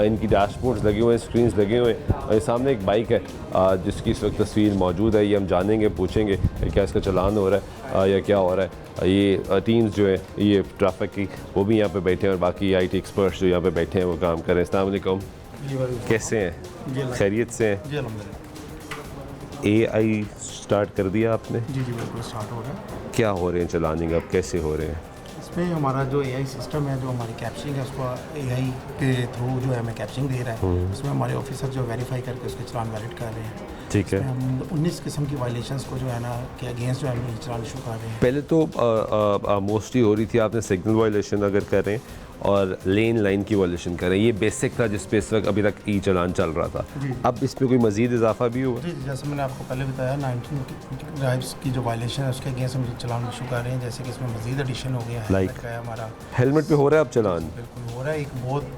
इनकी डैशबोर्ड्स लगे हुए हैं, स्क्रीन्स लगे हुए हैं। सामने एक बाइक है जिसकी इस वक्त तस्वीर मौजूद है, ये हम जानेंगे, पूछेंगे क्या इसका चालान हो रहा है या क्या हो रहा है। ये टीम्स जो है ये ट्रैफिक की वो भी यहाँ पे बैठे हैं और बाकी IT एक्सपर्ट्स जो यहाँ पे बैठे हैं वो काम कर रहे हैं। अस्सलाम वालेकुम, कैसे हैं, खैरियत से हैं? जी अल्हम्दुलिल्लाह। AI स्टार्ट कर दिया आपने? जी बिल्कुल स्टार्ट हो रहा है। क्या हो रहे हैं चलानिंग, अब कैसे हो रहे हैं? इसमें हमारा जो AI सिस्टम है, जो हमारी कैप्चरिंग है, उसको AI के थ्रू जो है हमें कैप्चरिंग दे रहा है। उसमें हमारे ऑफिसर जो वेरीफाई करके उसके चलान वैलिड कर रहे हैं। ठीक है, हम 19 किस्म की वायलेशंस को जो है ना के अगेंस्ट जो है हम चलान इशू कर रहे हैं। पहले तो मोस्टली हो रही थी आपने सिग्नल वायलेशन अगर कर रहे हैं और लेन लाइन की वायलेशन कर रहे हैं, ये बेसिक था जिस पे इस वक्त अभी तक ई चालान चल रहा था। अब इसमें कोई मज़ीद इजाफा भी हुआ? जी, जैसे मैंने आपको पहले बताया 19 ड्राइव्स की जो वायलेशन है उसके अगेंस्ट हम चलान इशू कर रहे हैं। जैसे कि इसमें मज़ीद एडिशन हो गया है, लाइक हमारा हेलमेट पे हो रहा है अब चालान? बिल्कुल हो रहा है, एक बहुत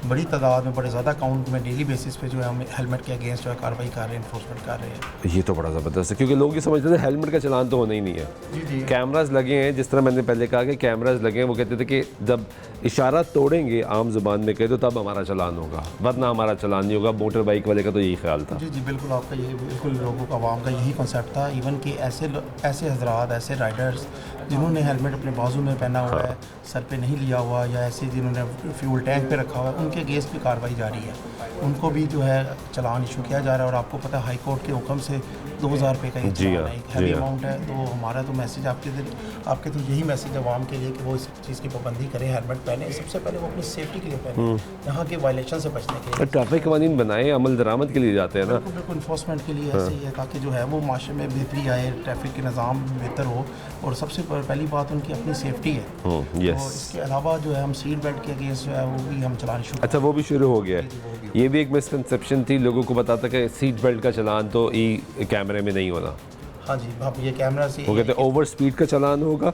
बड़ी तादाद में, बड़े ज़्यादा काउंट में डेली बेसिस पे जो है हम हेलमेट के अगेंस्ट जो है कार्रवाई कर रहे हैं, इन्फोर्समेंट कर रहे हैं। ये तो बड़ा ज़बरदस्त है क्योंकि लोग ये समझते थे हेलमेट का चलान तो होना ही नहीं है। जी कैमराज लगे हैं, जिस तरह मैंने पहले कहा कि कैमराज लगे हैं, वो कहते थे कि जब इशारा तोड़ेंगे आम जुबान में कहे तो तब हमारा चलान होगा, वरना हमारा चलान नहीं होगा। मोटर बाइक वाले का तो यही ख्याल था। जी बिल्कुल, आपका यही बिल्कुल लोगों का, आवाम का यही कॉन्सेप्ट था। इवन कि ऐसे हजरात, ऐसे राइडर्स जिन्होंने हेलमेट अपने बाजू में पहना हुआ है, सर पे नहीं लिया हुआ, या ऐसे जिन्होंने फ्यूल टैंक पे रखा हुआ है, उनके अगेंस्ट भी कार्रवाई जारी है, उनको भी जो है चलान इशू किया जा रहा है। और आपको पता है हाई कोर्ट के हुक्म से 2000 रुपये का ये चलान है, एक हैवी अमाउंट है। तो हमारा तो मैसेज आपके तो यही मैसेज आवाम के लिए कि वो इस चीज़ की पाबंदी करें, हेलमेट पहने, सबसे पहले वो अपनी सेफ्टी के लिए पहने, यहाँ के वायलेशन से बचने के लिए। ट्रैफिक कानून बनाए अमल दरामद के लिए जाते हैं ना, बिल्कुल इन्फोर्समेंट के लिए ऐसे ही है, ताकि जो है वो माशरे में बेहतरी आए, ट्रैफिक के निज़ाम बेहतर हो। और सबसे पहली बात उनकी अपनी सेफ्टी है। तो इसके अलावा जो है हम सीट बेल्ट के अगेंस्ट जो है वो भी हम चलान शुरू। अच्छा, वो भी शुरू हो गया है। ये भी एक मिसकंसेप्शन थी, लोगों को बताता कि सीट बेल्ट का चलान तो ई कैमरे में नहीं होना। हाँ जी, आप ये कैमरा से वो कहते हैं ओवर स्पीड का चलान होगा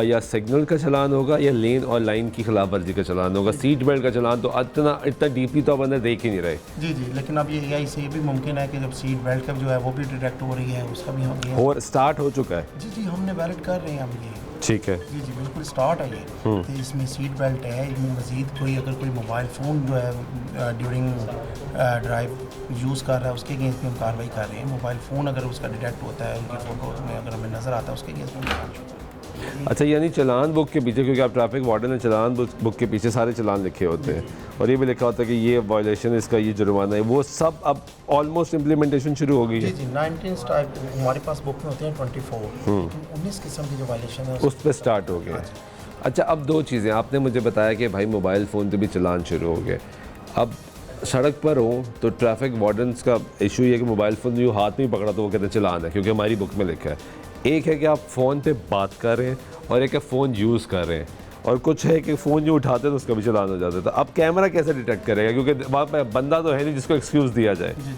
या सिग्नल का चलान होगा या लेन और लाइन की खिलाफ वर्जी का चलान होगा। सीट बेल्ट का चलान तो इतना डीपली तो अब अंदर देख ही नहीं रहे। जी जी, लेकिन अब ये AI से ये भी मुमकिन है कि जब सीट बेल्ट का जो है वो भी डिटेक्ट हो रही है, उसका भी हम और स्टार्ट हो चुका है। जी जी, हमने वैलिड कर रहे हैं हम ये। ठीक है जी जी, बिल्कुल स्टार्ट है ये। तो इसमें सीट बेल्ट है, इसमें मज़ीद कोई अगर कोई मोबाइल फ़ोन जो है ड्यूरिंग ड्राइव यूज़ कर रहा है उसके अगेंस्ट में हम कार्रवाई कर रहे हैं। मोबाइल फ़ोन अगर उसका डिटेक्ट होता है, उनकी फ़ोटो में अगर हमें नज़र आता है, उसके अगेंस्ट में। अच्छा, यानी चलान बुक के पीछे, क्योंकि आप ट्रैफिक वार्डन है, चलान बुक के पीछे सारे चलान लिखे होते हैं और ये भी लिखा होता है कि ये वायलेशन, इसका ये जुर्माना है, वो सब अब ऑलमोस्ट इम्प्लीमेंटेशन शुरू हो गई है। जी जी, 19 टाइप हमारे पास बुक में होते हैं 24, 19 किस्म की जो वायलेशन है उस पर स्टार्ट हो गया। अच्छा, अब दो चीज़ें आपने मुझे बताया कि भाई मोबाइल फ़ोन से भी चलान शुरू हो गए। अब सड़क पर हो तो ट्रैफिक वार्डन्स का इशू ये है कि मोबाइल फ़ोन जो हाथ में ही पकड़ा तो वो कहते हैं चलान है, क्योंकि हमारी बुक में लिखा है। एक है कि आप फ़ोन पे बात कर रहे हैं और एक है फ़ोन यूज़ कर रहे हैं, और कुछ है कि फ़ोन जो उठाते हैं तो उसका भी चलान हो जाता है। तो अब कैमरा कैसे डिटेक्ट करेगा, क्योंकि वहाँ पर बंदा तो है नहीं जिसको एक्सक्यूज़ दिया जाए। जी जी,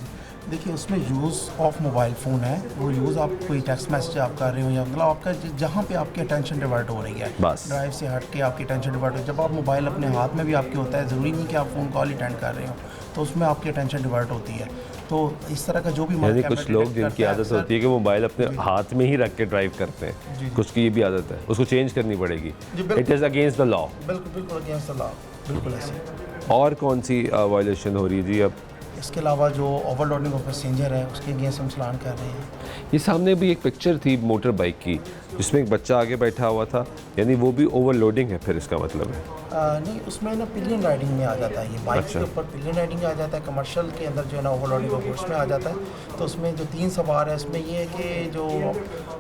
देखिए उसमें यूज़ ऑफ मोबाइल फ़ोन है, वो यूज़ आप कोई टेक्स्ट मैसेज आप कर रहे हो या मतलब आपका जहाँ पे आपकी अटेंशन डिवर्ट हो रही है, बस ड्राइव से हट के आपकी अटेंशन डिवर्ट हो। जब आप मोबाइल अपने हाथ में भी आपके होता है, ज़रूरी नहीं कि आप फ़ोन कॉल अटेंड कर रहे हो, तो उसमें आपकी अटेंशन डिवर्ट होती है। तो इस तरह का जो भी यानी कुछ लोग जिनकी आदत होती है कि मोबाइल अपने हाथ में ही रख के ड्राइव करते हैं, कुछ की ये भी आदत है, उसको चेंज करनी पड़ेगी। It is against the law. बिल्कुल बिल्कुल अगेंस्ट द लॉ, बिल्कुल ऐसे। और कौन सी वायलेशन हो रही है जी अब? इसके अलावा जो ओवरलोडिंग ऑफ पैसेंजर है उसके अगेंस्ट हम चलान कर रहे हैं। ये सामने भी एक पिक्चर थी मोटर बाइक की जिसमें एक बच्चा आगे बैठा हुआ था, यानी वो भी ओवरलोडिंग है फिर इसका मतलब है? नहीं, उसमें ना पिलियन राइडिंग में आ जाता है, ये बाइक के ऊपर पिलियन राइडिंग आ जाता है, कमर्शियल के अंदर जो है ना ओवरलोडिंग ऑफ गुड्स में आ जाता है। तो उसमें जो 3 सवार है उसमें ये है कि जो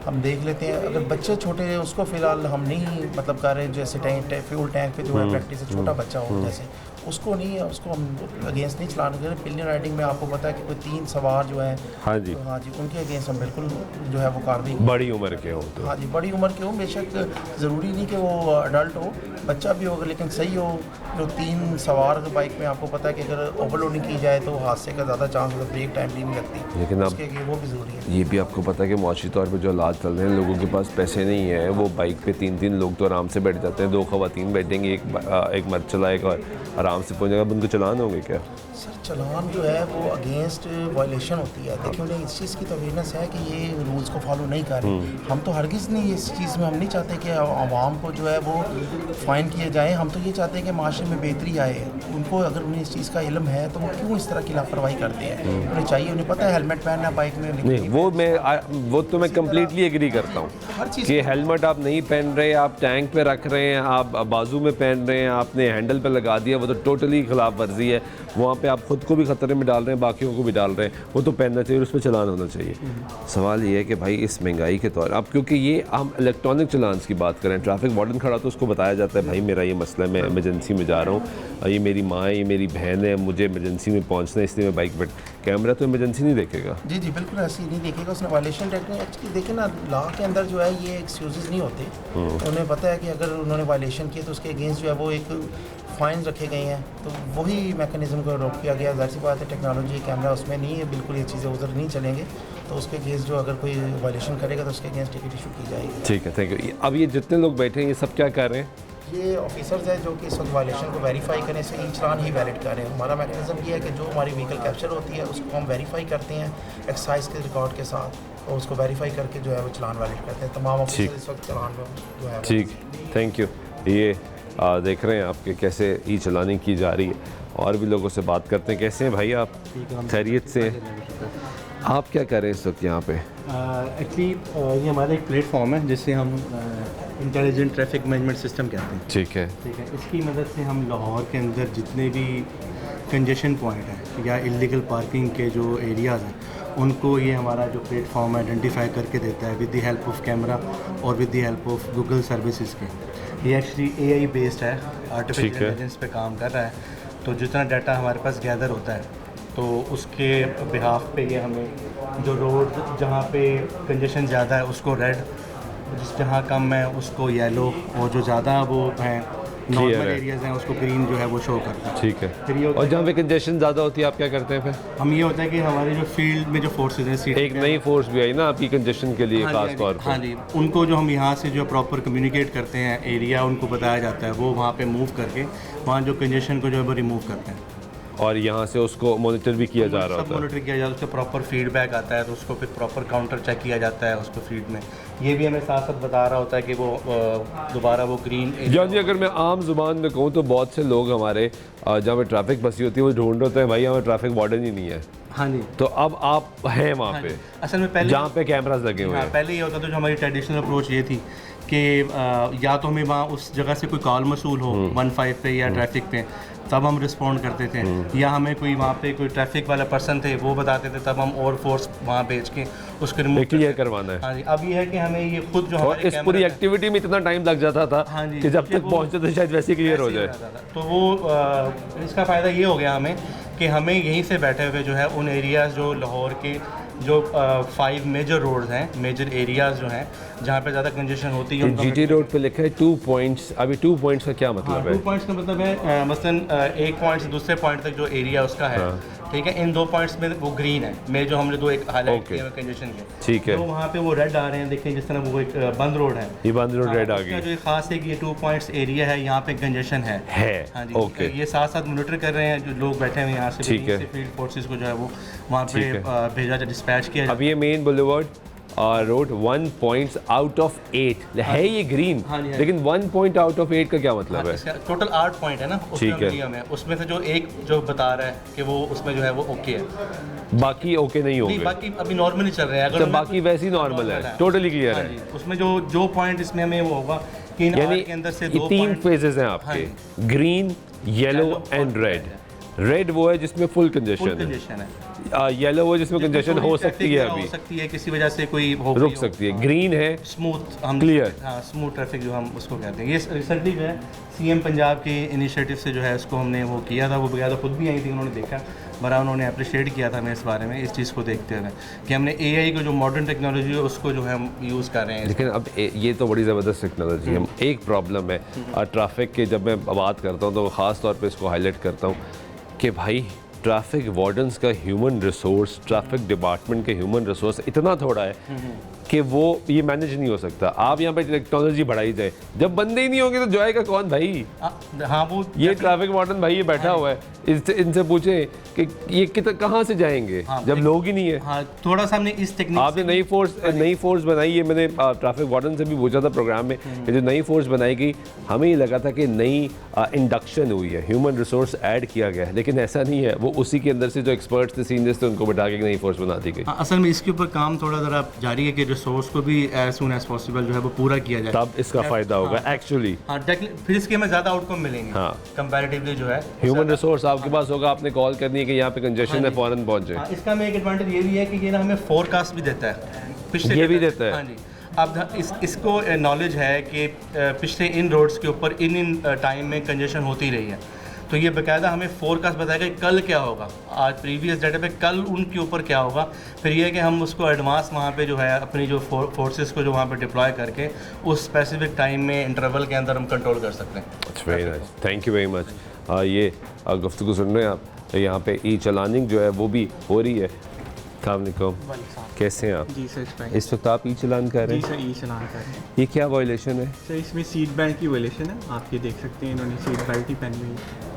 हम देख लेते हैं, अगर बच्चे छोटे हैं उसको फ़िलहाल हम नहीं मतलब कर रहे, जैसे फ्यूल टैंक पे जो है प्रैक्टिस है, छोटा बच्चा हो जैसे उसको नहीं है, उसको हम अगेंस्ट नहीं चलान कर रहे। पिलियन राइडिंग में आपको पता है कि कोई 3 सवार जो है, हाँ जी, तो हाँ जी, उनके अगेंस्ट हम बिल्कुल जो है वो कार्रवाई। बड़ी उम्र के हो तो? हाँ जी, बड़ी उम्र के हो, बेशक ज़रूरी नहीं कि वो अडल्ट हो, बच्चा भी होगा, लेकिन सही हो। जो 3 सवार बाइक में आपको पता है कि अगर ओवरलोडिंग की जाए तो हादसे का ज़्यादा चांस होता है, ब्रेक टाइम भी नहीं लगती, लेकिन उसके लिए वो भी ज़रूरी है। ये भी आपको पता है कि मुआशी तौर पर जो हालात चल रहे हैं, लोगों के पास पैसे नहीं है, वो बाइक पे 3-3 लोग तो आराम से बैठ जाते हैं, 2 ख़वातीन बैठेंगे, एक मर्द चलाएगा और आराम से पहुँचेगा। उनको चलान होंगे क्या? सर चलान जो है वो अगेंस्ट वायलेशन होती है। देखिए उन्हें इस चीज़ की तो अवेयरनेस है कि ये रूल्स को फॉलो नहीं कर रहे। हम तो हरगिज़ नहीं, इस चीज़ में हम नहीं चाहते कि आवाम को जो है वो फ़ाइन किए जाए। हम तो ये चाहते हैं कि माशरे में बेहतरी आए। उनको अगर उन्हें इस चीज़ का इल्म है तो वो क्यों इस तरह की लापरवाही करते हैं? उन्हें चाहिए, उन्हें पता है हेलमेट पहनना बाइक में, नहीं, वो मैं कम्प्लीटली एग्री करता हूँ हर चीज़ कि हेलमेट आप नहीं पहन रहे, आप टैंक पे रख रहे हैं, आप बाजू में पहन रहे हैं, आपने हैंडल पे लगा दिया, वो तो टोटली खिलाफ वर्जी है। वहाँ पे आप खुद को भी ख़तरे में डाल रहे हैं, बाकियों को भी डाल रहे हैं, वो तो पहनना चाहिए और उस पर चलान होना चाहिए। सवाल ये है कि भाई इस महंगाई के तौर अब, क्योंकि ये हम इलेक्ट्रॉनिक चलान्स की बात करें, ट्रैफिक वार्डन खड़ा तो उसको बताया जाता है भाई मेरा ये मसला है, मैं इमरजेंसी में जा रहा हूँ, ये मेरी माँ है, ये मेरी बहन है, मुझे इमरजेंसी में पहुँचना है इसलिए मैं बाइक पर। कैमरा तो इमरजेंसी नहीं देखेगा। जी जी, बिल्कुल ऐसे ही नहीं देखेगा, उसने वायलेशन एक्चुअली देखे ना, लॉ के अंदर जो है ये एक्सक्यूज़ नहीं होते। उन्हें पता है कि अगर उन्होंने वायलेशन किया तो उसके अगेंस्ट जो है वो एक फ़ाइन रखे गए हैं, तो वही मैकेनिज़्म को रोक किया गया। ज़ाहिर सी बात है टेक्नोलॉजी कैमरा उसमें नहीं है, बिल्कुल ये चीज़ें उधर नहीं चलेंगे, तो उसके अगेंस्ट जो अगर कोई वायलेशन करेगा तो उसके अगेंस्ट टिकट इशू की जाएगी। ठीक है, थैंक यू। अब ये जितने लोग बैठे हैं ये सब क्या कर रहे हैं? ये ऑफिसर्स हैं जो कि इस वक्त वायलेशन को वेरीफाई करने से ई चलान ही वैलिड कर रहे हैं। हमारा मैकेनिज़्म ये है कि जो हमारी व्हीकल कैप्चर होती है उसको हम वेरीफाई करते हैं एक्साइज के रिकॉर्ड के साथ, और उसको वेरीफाई करके जो है वो चलान वैलिड करते हैं। तमाम ऑफिसर इस वक्त चलान जो है। ठीक, थैंक यू। ये देख रहे हैं आपके कैसे ई चलानी की जा रही है, और भी लोगों से बात करते हैं। कैसे हैं भाई आप? खैरियत से? आप क्या कर रहे हैं इस वक्त यहाँ पे? एक्चुअली ये हमारा एक प्लेटफॉर्म है जिससे हम इंटेलिजेंट ट्रैफिक मैनेजमेंट सिस्टम कहते हैं। ठीक है। इसकी मदद से हम लाहौर के अंदर जितने भी कंजेशन पॉइंट हैं या इलीगल पार्किंग के जो एरियाज़ हैं उनको ये हमारा जो प्लेटफॉर्म आइडेंटिफाई करके देता है with the help of camera और with the help of Google services के। ये एक्चुअली AI बेस्ड है, आर्टिफिशियल इंटेलिजेंस पे काम कर रहा है। तो जितना डाटा हमारे पास गैदर होता है तो उसके बिहाफ पे ये हमें जो रोड जहाँ पे कंजेशन ज़्यादा है उसको रेड, जिस जहाँ कम है उसको येलो, और जो ज़्यादा वो हैं नॉर्मल एरियाज़ हैं उसको ग्रीन जो है वो शो करता है। ठीक है। और जहाँ पे कंजेशन ज़्यादा होती है आप क्या करते हैं फिर? हम ये होता है कि हमारे जो फील्ड में जो फोर्सेज हैं, एक नई फोर्स भी आई ना आपकी कंजेशन के लिए खास तौर पर। हाँ जी, उनको जो हम यहाँ से जो प्रॉपर कम्युनिकेट करते हैं एरिया उनको बताया जाता है, वो वहाँ पे मूव करके वहाँ जो कंजेशन को जो है वो रिमूव करते हैं। और यहाँ से उसको मॉनिटर भी किया जा रहा होता है। मॉनिटर किया जाता है, उसका प्रॉपर फीडबैक आता है तो उसको फिर प्रॉपर काउंटर चेक किया जाता है उसको फीड में। ये भी हमें साथ साथ बता रहा होता है कि वो दोबारा वो ग्रीन। यानी अगर मैं आम जुबान में कहूँ तो बहुत से लोग हमारे जहाँ पे ट्रैफिक बसी होती है वो ढूंढ होते हैं भाई हमें ट्रैफिक वार्डन ही नहीं है। हाँ जी। तो अब आप हैं वहाँ पे असल में पहले जहाँ पे कैमरास लगे हुए हैं। पहले ये होता था जो हमारी ट्रेडिशनल अप्रोच ये थी कि या तो हमें वहाँ उस जगह से कोई कॉल मसूल हो 15 पे या ट्रैफिक पे, तब हम रिस्पॉन्ड करते थे, या हमें कोई वहाँ पे कोई ट्रैफिक वाला पर्सन थे वो बताते थे, तब हम और फोर्स वहाँ भेज के उसको रिमूव क्लियर करवाना है। हाँ जी। अब ये है कि हमें ये खुद जो और इस पूरी एक्टिविटी में इतना टाइम लग जाता था कि जब तक पहुँचे तो शायद वैसे क्लियर हो जाए। तो वो इसका फ़ायदा ये हो गया हमें कि हमें यहीं से बैठे हुए जो है उन एरियाज़ जो लाहौर के जो 5 मेजर रोड्स हैं, मेजर एरियाज़ जो हैं जहाँ पे ज़्यादा कंजेशन होती है। GT रोड पे लिखा है 2 पॉइंट्स। अभी 2 पॉइंट्स का क्या मतलब है? 2 पॉइंट्स का मतलब है मसलन एक पॉइंट से दूसरे पॉइंट तक जो एरिया उसका है, ठीक है, इन 2 पॉइंट्स में वो ग्रीन है, में जो हमने 2 एक हाईलाइट किए हैं कंजेशन के, ठीक है, तो वहाँ पे वो रेड आ रहे हैं। देखिए जिस तरह वो एक बंद रोड है, ये बंद रोड रेड आ गई। जो खास है कि ये 2 पॉइंट्स एरिया है, यहाँ पे कंजेशन है। हाँ जी। ओके। ये साथ साथ मॉनिटर कर रहे हैं जो लोग बैठे हुए यहाँ से, ठीक है, फील्ड फोर्सेस को जो है वो वहाँ पे भेजा जाए, डिस्पैच किया जाए। अब ये main boulevard road 1 points out of 8 है, ये ग्रीन, लेकिन 1 पॉइंट आउट ऑफ 8 का क्या मतलब है? टोटल 8 पॉइंट है ना, ठीक है, उसमें से जो एक जो बता रहा है कि वो उसमें जो है वो ओके है, बाकी ओके नहीं होंगे, बाकी अभी नॉर्मल ही चल रहे हैं। अगर तो बाकी वैसे ही नॉर्मल है, टोटली क्लियर है। उसमें जो पॉइंट इसमें हमें वो होगा कि यानी के अंदर से 3 फेजेस हैं आपके, green, yellow and red. Red वो है जिसमें फुल कंजेशन है, येलो वो जिसमें कंजेशन हो सकती है, अभी हो सकती है किसी वजह से कोई रुक सकती है, ग्रीन है स्मूथ, हम क्लियर, हाँ स्मूथ ट्रैफिक जो हम उसको कहते हैं। ये रिसेंटली जो है CM पंजाब के इनिशिएटिव से जो है उसको हमने वो किया था, वो बगैर खुद भी आई थी, उन्होंने देखा, बड़ा उन्होंने अप्रिशिएट किया था हमें इस बारे में, इस चीज़ को देखते हुए कि हमने AI को जो मॉडर्न टेक्नोलॉजी है उसको जो है हम यूज़ कर रहे हैं। लेकिन अब ये तो बड़ी ज़बरदस्त टेक्नोलॉजी है। एक प्रॉब्लम है ट्रैफिक के, जब मैं बात करता हूँ तो ख़ास तौर पे इसको हाईलाइट करता हूँ कि भाई ट्रैफिक वार्डन्स का ह्यूमन रिसोर्स, ट्रैफिक डिपार्टमेंट के ह्यूमन रिसोर्स इतना थोड़ा है कि वो ये मैनेज नहीं हो सकता। आप यहाँ पे टेक्नोलॉजी बढ़ाई जाए, जब बंदे ही नहीं होंगे तो जाएगा कौन भाई? हाँ वो ये ट्रैफिक वार्डन भाई ये बैठा हुआ है, इनसे पूछे कि ये कहाँ से जाएंगे जब लोग ही नहीं है। हाँ, थोड़ा सा हमने इस टेक्निक, आपने नई फोर्स बनाई है। मैंने ट्रैफिक वार्डन से भी पूछा था प्रोग्राम में कि जो नई फोर्स बनाई गई, हमें ये लगा था कि नई इंडक्शन हुई है, ह्यूमन रिसोर्स ऐड किया गया है, लेकिन ऐसा नहीं है। वो उसी के अंदर से जो एक्सपर्ट्स थे, सीनियर्स थे, उनको बैठा के नई फोर्स बना दी गई। असल में इसके ऊपर काम थोड़ा ज़रा जारी है कि रिसोर्स को भी एज सून एज पॉसिबल जो है वो पूरा किया जाए, तब इसका फ़ायदा होगा एक्चुअली। हाँ, फिर इसके हमें ज़्यादा आउटकम मिलेंगे। हाँ, कंपैरेटिवली जो है ह्यूमन रिसोर्स आपके पास होगा, आपने कॉल करनी है कि यहाँ पे कंजेशन है, फौरन पहुँचे। इसका में एक एडवांटेज ये भी है कि ये ना हमें फोरकास्ट भी देता है, पिछले ये भी देता है। हाँ जी। अब इसको नॉलेज है कि पिछले इन रोड्स के ऊपर इन टाइम में कंजेशन होती रही है, तो ये बाकायदा हमें फोरकास्ट बताएगा कि कल क्या होगा, आज प्रीवियस डाटा पे कल उनके ऊपर क्या होगा। फिर ये है कि हम उसको एडवांस वहाँ पे जो है अपनी जो फोर्सेस को जो वहाँ पे डिप्लॉय करके उस स्पेसिफिक टाइम में इंटरवल के अंदर हम कंट्रोल कर सकते हैं। Very nice, thank you very much. ये गुफ्तगू सुन रहे हैं आप, तो यहाँ पे ई चलानिंग जो है वो भी हो रही है। अस्सलामुअलैकुम, कैसे हैं आप? जी सर, इस वक्त आप ई चलान कर रहे हैं? जी सर, ई चलान कर रहे हैं। ये क्या वायलेशन है? सर इसमें सीट बेल्ट की वायलेशन है, आप ये देख सकते हैं, इन्होंने सीट बेल्ट ही पहनी हुई है।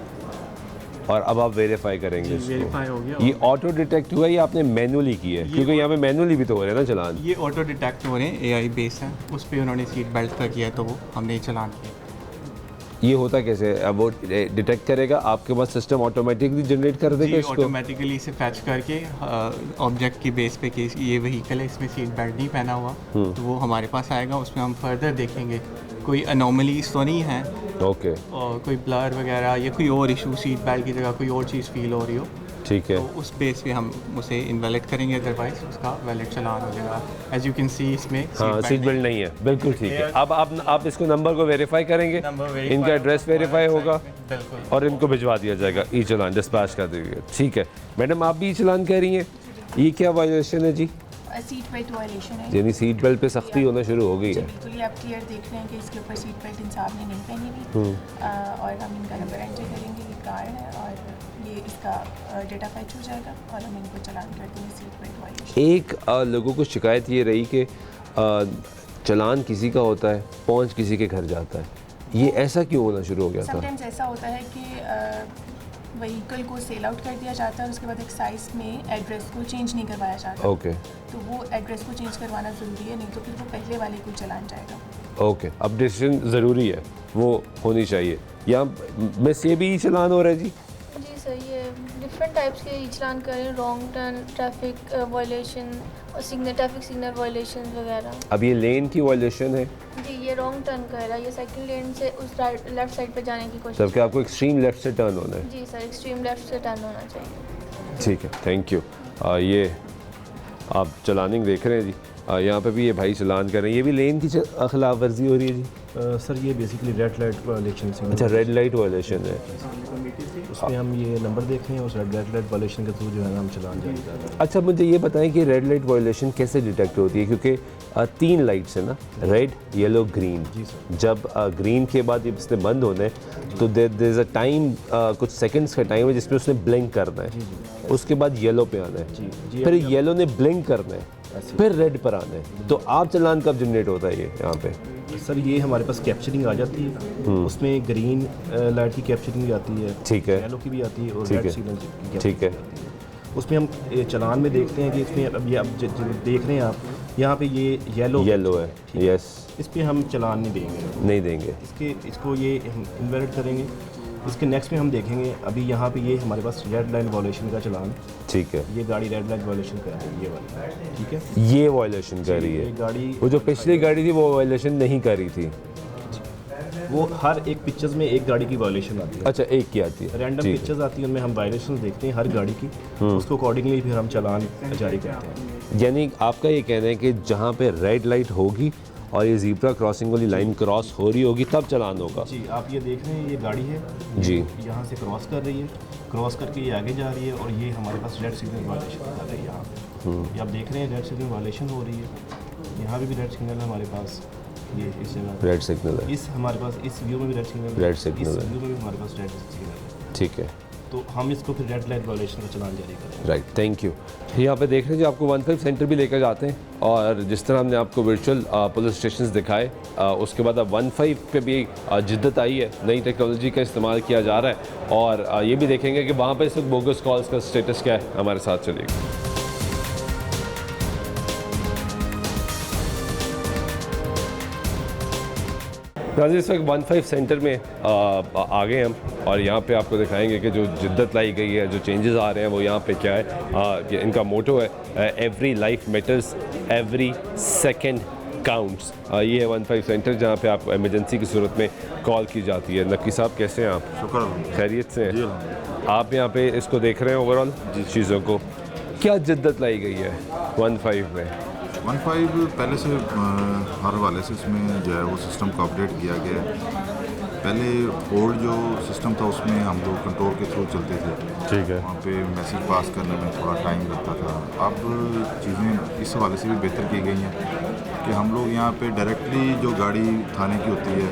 और अब आप वेरीफाई करेंगे इसको? वेरीफाई हो गया। ये ऑटो डिटेक्ट हुआ या आपने मैनुअली किया है? क्योंकि यहाँ पे मैनुअली भी तो हो रहे हैं ना चलान। ये ऑटो डिटेक्ट हो रहे हैं, AI बेस है, उस पर उन्होंने सीट बेल्ट का किया तो वो हमने चलान किया। ये होता कैसे? अब वो डिटेक्ट करेगा, आपके पास सिस्टम ऑटोमेटिकली जनरेट कर देगा इसको? ऑटोमेटिकली इसे फैच करके ऑब्जेक्ट की बेस पे कि ये व्हीकल है, इसमें सीट बेल्ट नहीं पहना हुआ, तो वो हमारे पास आएगा, उसमें हम फर्दर देखेंगे कोई अनोमलीज तो नहीं है ओके, और कोई ब्लर वगैरह या कोई और इशू सीट बेल्ट की जगह कोई और चीज़ फील हो रही हो, ठीक है, तो उस बेस पे हम उसे इनवैलिड करेंगे, अदरवाइज उसका वैलिड चलान हो जाएगा। एज यू कैन सी इसमें हाँ सीट बेल्ट नहीं है, बिल्कुल ठीक है। अब आप इसको नंबर को वेरीफाई करेंगे, इनका एड्रेस वेरीफाई होगा और इनको भिजवा दिया जाएगा, ई चलान डिस्पैच कर दीजिएगा, ठीक है। मैडम आप भी ई चलान कह रही हैं, ये क्या वायलेशन है जी? सीट बेल्ट वायलेशन है, यानी सीट बेल्ट पे सख्ती होना शुरू हो गई है। बिल्कुल ही आप क्लियर देख रहे हैं कि इसके ऊपर सीट बेल्ट इंसान ने नहीं पहनी हुई, और हम इनका नंबर एंटर करेंगे, ये कार है और ये इसका डेटा फैच हो जाएगा और हम इनको चलान कर देंगे सीट बेल्ट वायलेशन। एक लोगों को शिकायत ये रही कि चलान किसी का होता है, पहुंच किसी के घर जाता है, ये ऐसा क्यों होना शुरू हो गया था? समटाइम्स ऐसा होता है कि व्हीकल को सेल आउट कर दिया जाता है और उसके बाद एक्साइज में एड्रेस को चेंज नहीं करवाया जाता, ओके, तो वो एड्रेस को चेंज करवाना ज़रूरी है, नहीं तो फिर वो पहले वाले को चलान जाएगा। ओके, अब डिसीजन ज़रूरी है, वो होनी चाहिए। यहाँ मिस ये भी चलान हो रहा है जी? जी सर, ये डिफरेंट टाइप्स के ई चलान करें, रॉन्ग टर्न, ट्रैफिक वायलेशन और ट्रैफिक सिग्नल वायलेशन वगैरह। अब ये लेन की वायलेशन है जी, ये रॉन्ग टर्न कर रहा है, ये सेकंड लेन से उस लेफ्ट साइड पे जाने की कोशिश। जबकि आपको एक्सट्रीम लेफ्ट से टर्न होना है। जी सर, एक्सट्रीम लेफ्ट से टर्न होना चाहिए। ठीक है, थैंक यू। ये आप चलानिंग देख रहे हैं जी, यहाँ पे भी ये भाई चलान कर रहे हैं, ये भी लेन की खिलाफ वर्जी हो रही है जी? सर ये बेसिकली रेड लाइट वायलेशन से। अच्छा, रेड लाइट वायलेशन है, उसमें हम ये नंबर देख रहे हैं, उस रेड लाइट वायलेशन के थ्रू जो है ना हम चलान जारी कर रहे हैं। अच्छा, मुझे ये बताएं कि रेड लाइट वायलेशन कैसे डिटेक्ट होती है, क्योंकि 3 लाइट्स है ना, रेड, येलो, ग्रीन। जी सर। जब ग्रीन के बाद जब इसने बंद होना है तो देयर इज़ अ टाइम, कुछ सेकंड्स का टाइम है जिसमें उसने ब्लिंक करना है, उसके बाद येलो पे आना है, फिर येलो ने ब्लिंक करना है, फिर रेड पर आना है। तो आप चलान कब जनरेट होता है ये यहाँ पे? सर ये हमारे पास कैप्चरिंग आ जाती है, उसमें ग्रीन लाइट की कैप्चरिंग भी आती है, ठीक है, येलो की भी आती है और ठीक रेड है, सिग्नल की ठीक है। उसमें हम चलान में देखते हैं कि इसमें अब ये अब देख रहे हैं आप, यहाँ पे ये येलो है, यस, इस पर हम चलान नहीं देंगे, इसको ये हम इनवैलिड करेंगे। इसके नेक्स्ट में हम देखेंगे, अभी यहाँ पे ये हमारे पास रेड लाइन वायलेशन का चलान, ठीक है, ये गाड़ी रेड लाइट वायलेशन कर रही है, ये वाली, ठीक है, ये वायलेशन कर रही है गाड़ी। वो जो पिछली गाड़ी थी वो वायलेशन नहीं कर रही थी, वो हर एक पिक्चर्स में एक गाड़ी की वायलेशन आती है। अच्छा, एक की आती है, रैंडम पिक्चर्स आती है, उनमें हम वायलेशन देखते हैं हर गाड़ी की, उसको अकॉर्डिंगली फिर हम चलान जारी करते हैं। यानी आपका ये कहना है कि जहाँ पे रेड लाइट होगी और ये ज़ीब्रा क्रॉसिंग वाली लाइन क्रॉस हो रही होगी तब चलान होगा? जी, आप ये देख रहे हैं, ये गाड़ी है जी, यहाँ से क्रॉस कर रही है, क्रॉस करके ये आगे जा रही है और ये हमारे पास रेड सिग्नल वायलेशन आ रही है यहाँ पे। ये आप देख रहे हैं रेड सिग्नल वायलेशन हो रही है, यहाँ भी रेड सिग्नल है हमारे पास, ये इस जगह रेड सिग्नल है, इस हमारे पास इस व्यू में भी रेड सिग्नल है, इस व्यू में भी हमारे पास रेड सिग्नल है, ठीक है। तो हम इसको फिर रेड लाइट वायलेशन का चलान जारी करेंगे। Right, thank you. यहाँ पे देख रहे हैं जी, आपको 15 सेंटर भी लेकर जाते हैं और जिस तरह हमने आपको वर्चुअल पुलिस स्टेशन दिखाए, उसके बाद अब 15 पे भी जिद्दत आई है, नई टेक्नोलॉजी का इस्तेमाल किया जा रहा है और ये भी देखेंगे कि वहाँ पर इस वक्त बोगस कॉल्स का स्टेटस क्या है। हमारे साथ चलिएगा। नाज़रीन, इस वक्त 15 सेंटर में आ गए हम और यहाँ पे आपको दिखाएंगे कि जो जिद्दत लाई गई है, जो चेंजेस आ रहे हैं वो यहाँ पे क्या है। कि इनका मोटो है every life matters, every second counts. ये है 15 सेंटर जहाँ पे आप इमरजेंसी की सूरत में कॉल की जाती है। नक्की साहब कैसे हैं आप? शुक्र, खैरियत से हैं? आप यहाँ पे इसको देख रहे हैं ओवरऑल चीज़ों को, क्या जिद्दत लाई गई है 15 में? 15 पहले से हर वाले से इसमें जो है वो सिस्टम को अपडेट किया गया है। पहले ओल्ड जो सिस्टम था उसमें हम लोग कंट्रोल के थ्रू चलते थे, ठीक है, वहाँ पे मैसेज पास करने में थोड़ा टाइम लगता था। अब चीज़ें इस हवाले से भी बेहतर की गई हैं कि हम लोग यहाँ पे डायरेक्टली जो गाड़ी थाने की होती है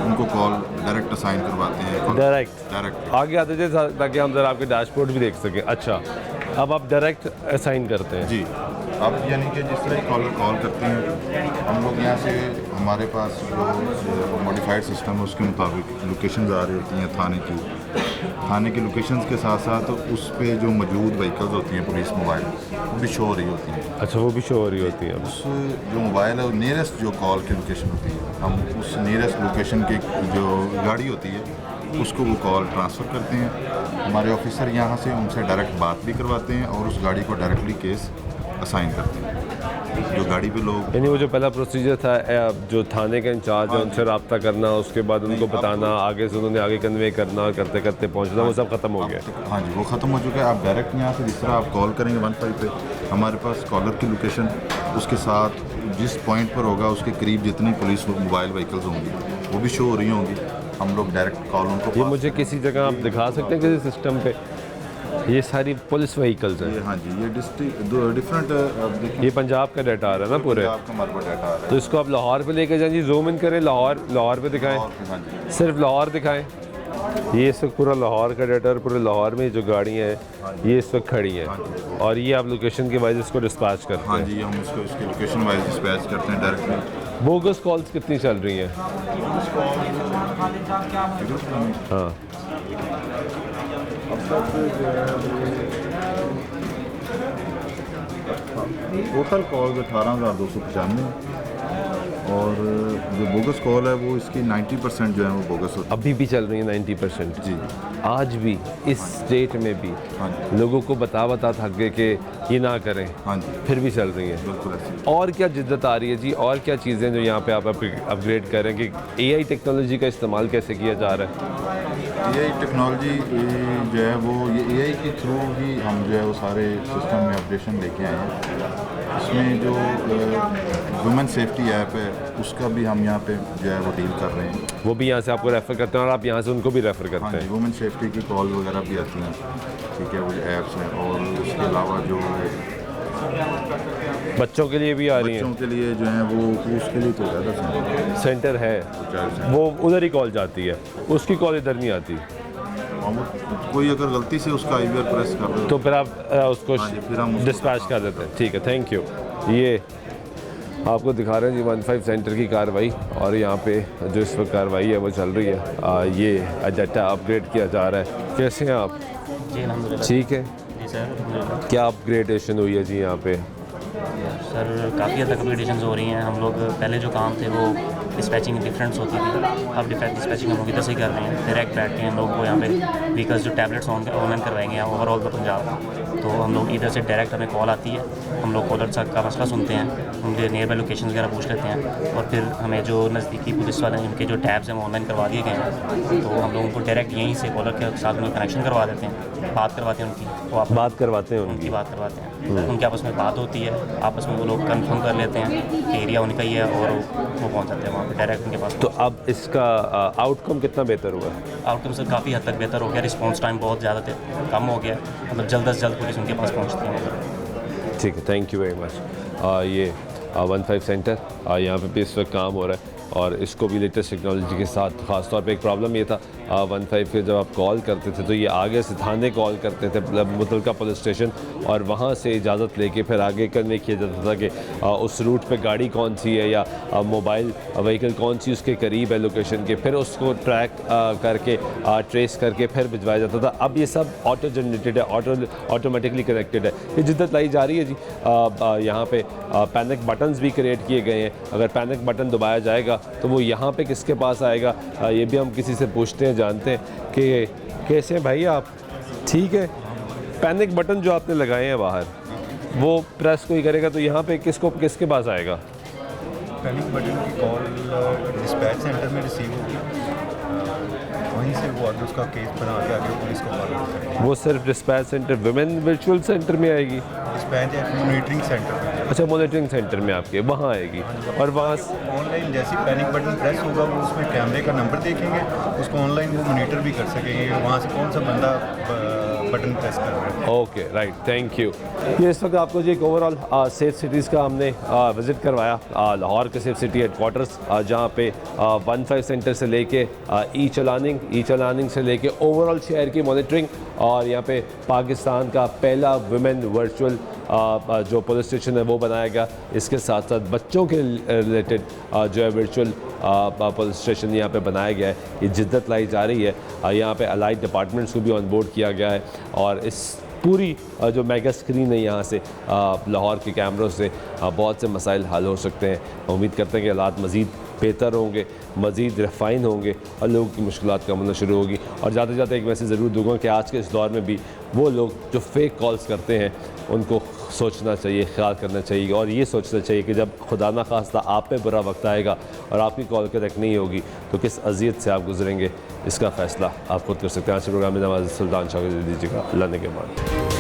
उनको कॉल डायरेक्ट असाइन करवाते हैं। डायरेक्ट आगे आते थे ताकि हम ज़रा आपके डैशबोर्ड भी देख सकें। अच्छा, अब आप डायरेक्ट असाइन करते हैं? जी, अब यानी कि जिस तरह कॉलर कॉल करते हैं हम लोग यहाँ से, हमारे पास जो मॉडिफाइड सिस्टम है उसके मुताबिक लोकेशंस आ रही होती हैं थाने की लोकेशंस के साथ साथ उस पे जो मौजूद व्हीकल्स होती हैं पुलिस मोबाइल वो भी शो हो रही होती हैं। अच्छा, वो भी शो हो रही होती हैं। उस जो मोबाइल है नियरेस्ट जो कॉल की लोकेशन होती है, हम उस नियरेस्ट लोकेशन की जो गाड़ी होती है उसको वो कॉल ट्रांसफ़र करते हैं। हमारे ऑफिसर यहाँ से उनसे डायरेक्ट बात भी करवाते हैं और उस गाड़ी को डायरेक्टली केस असाइन करते हैं। जो गाड़ी पे लोग, यानी वो जो पहला प्रोसीजर था जो थाने का इंचार्ज है उनसे रब्ता करना, उसके बाद उनको बताना, आगे से उन्होंने आगे कन्वे करना और करते करते पहुंचना, वो सब खत्म हो गया। हाँ जी, वो ख़त्म हो चुका है। आप डायरेक्ट यहाँ से जिस तरह आप कॉल करेंगे 15 पे, हमारे पास कॉलर की लोकेशन, उसके साथ जिस पॉइंट पर होगा उसके करीब जितनी पुलिस मोबाइल व्हीकल्स होंगी वो भी शो हो रही होंगी। हम लोग डायरेक्ट कॉल उनको, ये मुझे किसी जगह आप दिखा सकते हैं किसी सिस्टम पे? ये सारी पुलिस व्हीकल्स हैं। हाँ जी, ये डिफरेंट, ये पंजाब का डाटा आ रहा है ना पूरे? पंजाब का हमारे पास डाटा आ रहा है। तो इसको आप लाहौर पे लेके जाएं जी, जूम इन करें, लाहौर पे दिखाएं, हाँ जी, सिर्फ लाहौर दिखाएं। ये इस वक्त पूरा लाहौर का डाटा और पूरे लाहौर में जो गाड़ियाँ हैं ये इस वक्त खड़ी हैं, और ये आप लोकेशन के वाइज इसको डिस्पैच करते हैं। हाँ जी, हम इसको इसकी लोकेशन वाइज डिस्पैच करते हैं डायरेक्टली। बोगस कॉल्स कितनी चल रही हैं? हाँ, टोटल कॉल 18,295 और जो बोगस कॉल है वो इसकी 90% जो है वो बोगस होती है। अभी भी चल रही है 90%? जी, आज भी इस स्टेट में भी लोगों को बता थक गए कि ये ना करें, हाँ जी, फिर भी चल रही हैं। बिल्कुल ऐसे। और क्या जिद्दत आ रही है जी, और क्या चीज़ें जो यहाँ पे आप अपग्रेड करें कि AI टेक्नोलॉजी का इस्तेमाल कैसे किया जा रहा है? AI टेक्नोलॉजी जो है वो ये AI के थ्रू ही हम जो है वो सारे सिस्टम में अपडेशन लेके आए हैं। इसमें जो वुमेन सेफ्टी ऐप है उसका भी हम यहाँ पे जो है वो डील कर रहे हैं। वो भी यहाँ से आपको रेफ़र करते हैं और आप यहाँ से उनको भी रेफ़र करते हैं? वुमेन सेफ्टी की कॉल वगैरह भी आती हैं, ठीक है, वो जो ऐप्स हैं। और उसके अलावा जो बच्चों के लिए भी आ रही हैं? बच्चों के लिए जो है वो उसके लिए तो ज़्यादा सेंटर है, वो उधर ही कॉल जाती है, उसकी कॉल इधर नहीं आती। कोई अगर गलती से उसका IVR प्रेस कर दे तो फिर आप उसको डिस्पैच कर देते हैं। ठीक है, थैंक यू। ये आपको दिखा रहे हैं जी 15 सेंटर की कार्रवाई, और यहाँ पे जो इस वक्त कार्रवाई है वो चल रही है। ये डाटा अपग्रेड किया जा रहा है। कैसे हैं आप? जी अल्हम्दुलिल्लाह। ठीक है जी सर। क्या अपग्रेडेशन हुई है जी यहाँ पे? सर काफ़ी हद तक अपग्रेडेशन हो रही हैं। हम लोग पहले जो काम थे वो डिस्पैचिंग डिफरेंस होती थी, अब डिस्पैचिंग हम लोग इधर से ही कर रहे हैं। डायरेक्ट बैठ के हम लोग को यहाँ पे व्हीकल्स जो टैबलेट्स ऑनलाइन करवाएंगे ओवरऑल द पंजाब, तो हम लोग इधर से डायरेक्ट हमें कॉल आती है, हम लोग कॉलर का मसला सुनते हैं, उनके नियर बाई लोकेशन वगैरह पूछ लेते हैं, और फिर हमें जो नज़दीकी पुलिस वाले हैं उनके जो टैब्स हैं वो ऑनलाइन करवा दिए गए हैं, तो हम लोग उनको डायरेक्ट यहीं से कॉलर के साथ में कनेक्शन करवा देते हैं, बात करवाते हैं उनकी, वो आप बात करवाते हैं उनकी बात करवाते हैं, उनके आपस में बात होती है, आपस में वो लोग कंफर्म कर लेते हैं कि एरिया उनका ही है, और वो पहुँच जाते हैं वहाँ पर डायरेक्ट उनके पास। तो अब इसका आउटकम कितना बेहतर हुआ? आउटकम सर काफ़ी हद तक बेहतर हो गया, रिस्पॉन्स टाइम बहुत ज़्यादा कम हो गया, मतलब जल्द से जल्द पुलिस उनके पास पहुँचती है। ठीक है, थैंक यू वेरी मच। ये 15 सेंटर यहाँ पे भी इस वक्त काम हो रहा है, और इसको भी लेटेस्ट टेक्नोलॉजी के साथ। ख़ास तौर पे एक प्रॉब्लम ये था 15 के जब आप कॉल करते थे तो ये आगे से थाने कॉल करते थे, मुतलका पुलिस स्टेशन, और वहाँ से इजाज़त लेके फिर आगे कन्वे किया जाता था कि उस रूट पे गाड़ी कौन सी है या मोबाइल व्हीकल कौन सी उसके करीब है लोकेशन के, फिर उसको ट्रैक करके ट्रेस करके फिर भिजवाया जाता था। अब ये सब ऑटो जनरेटेड है, ऑटोमेटिकली कनेक्टेड है। ये जिद्दत लाई जा रही है जी। यहाँ पे पैनिक बटन्स भी क्रिएट किए गए हैं। अगर पैनिक बटन दबाया जाएगा तो वो यहाँ पे किसके पास आएगा, ये भी हम किसी से पूछते हैं, जानते हैं कि कैसे हैं भाई आप? ठीक है, पैनिक बटन जो आपने लगाए हैं बाहर, वो प्रेस कोई करेगा तो यहाँ पे किसके पास आएगा? पैनिक बटन की कॉल डिस्पैच सेंटर में रिसीव होगी, वहीं से वो आगे उसका केस बना के आगे पुलिस को फॉरवर्ड करेंगे। वो सिर्फ dispatch centre women virtual centre में आएगी? Dispatch monitoring centre. अच्छा, मॉनिटरिंग सेंटर में आपके वहाँ आएगी, और वहाँ ऑनलाइन जैसे पैनिक बटन प्रेस होगा वो उसमें कैमरे का नंबर देखेंगे, उसको ऑनलाइन वो मॉनिटर भी कर सकेंगे वहाँ से कौन सा बंदा बटन प्रेस कर रहा है। Okay, right, thank you. ये इस वक्त आपको जो एक ओवरऑल सेफ सिटीज़ का हमने विज़िट करवाया, लाहौर के सेफ सिटी हेडक्वार्टर्स, जहाँ पे 15 सेंटर से लेके ई चलानिंग से लेके ओवरऑल शहर की मॉनिटरिंग, और यहाँ पे पाकिस्तान का पहला वुमेन वर्चुअल जो पुलिस स्टेशन है वो बनाया गया। इसके साथ साथ बच्चों के रिलेटेड जो है वर्चुअल पुलिस स्टेशन यहाँ पे बनाया गया है। ये जिद्दत लाई जा रही है। यहाँ पे अलाइड डिपार्टमेंट्स को भी ऑन बोर्ड किया गया है, और इस पूरी जो मेगा स्क्रीन है यहाँ से लाहौर के कैमरों से बहुत से मसाइल हल हो सकते हैं। उम्मीद करते हैं कि हालात मज़ीद बेहतर होंगे, मज़ीद रिफ़ाइन होंगे, और लोगों की मुश्किलात कम होना शुरू होगी। और जाते जाते एक मैसेज ज़रूर दूँगा कि आज के इस दौर में भी वो लोग जो फेक कॉल्स करते हैं उनको सोचना चाहिए, ख्याल करना चाहिए और ये सोचना चाहिए कि जब खुदा ना खास्ता आप पे बुरा वक्त आएगा और आपकी कॉल कनेक्ट नहीं होगी तो किस अजियत से आप गुजरेंगे, इसका फ़ैसला आप खुद कर सकते हैं। आज के प्रोग्राम में नवाज़ सुल्तान शाह को दे दीजिएगा। अल्लाह ने के बाद।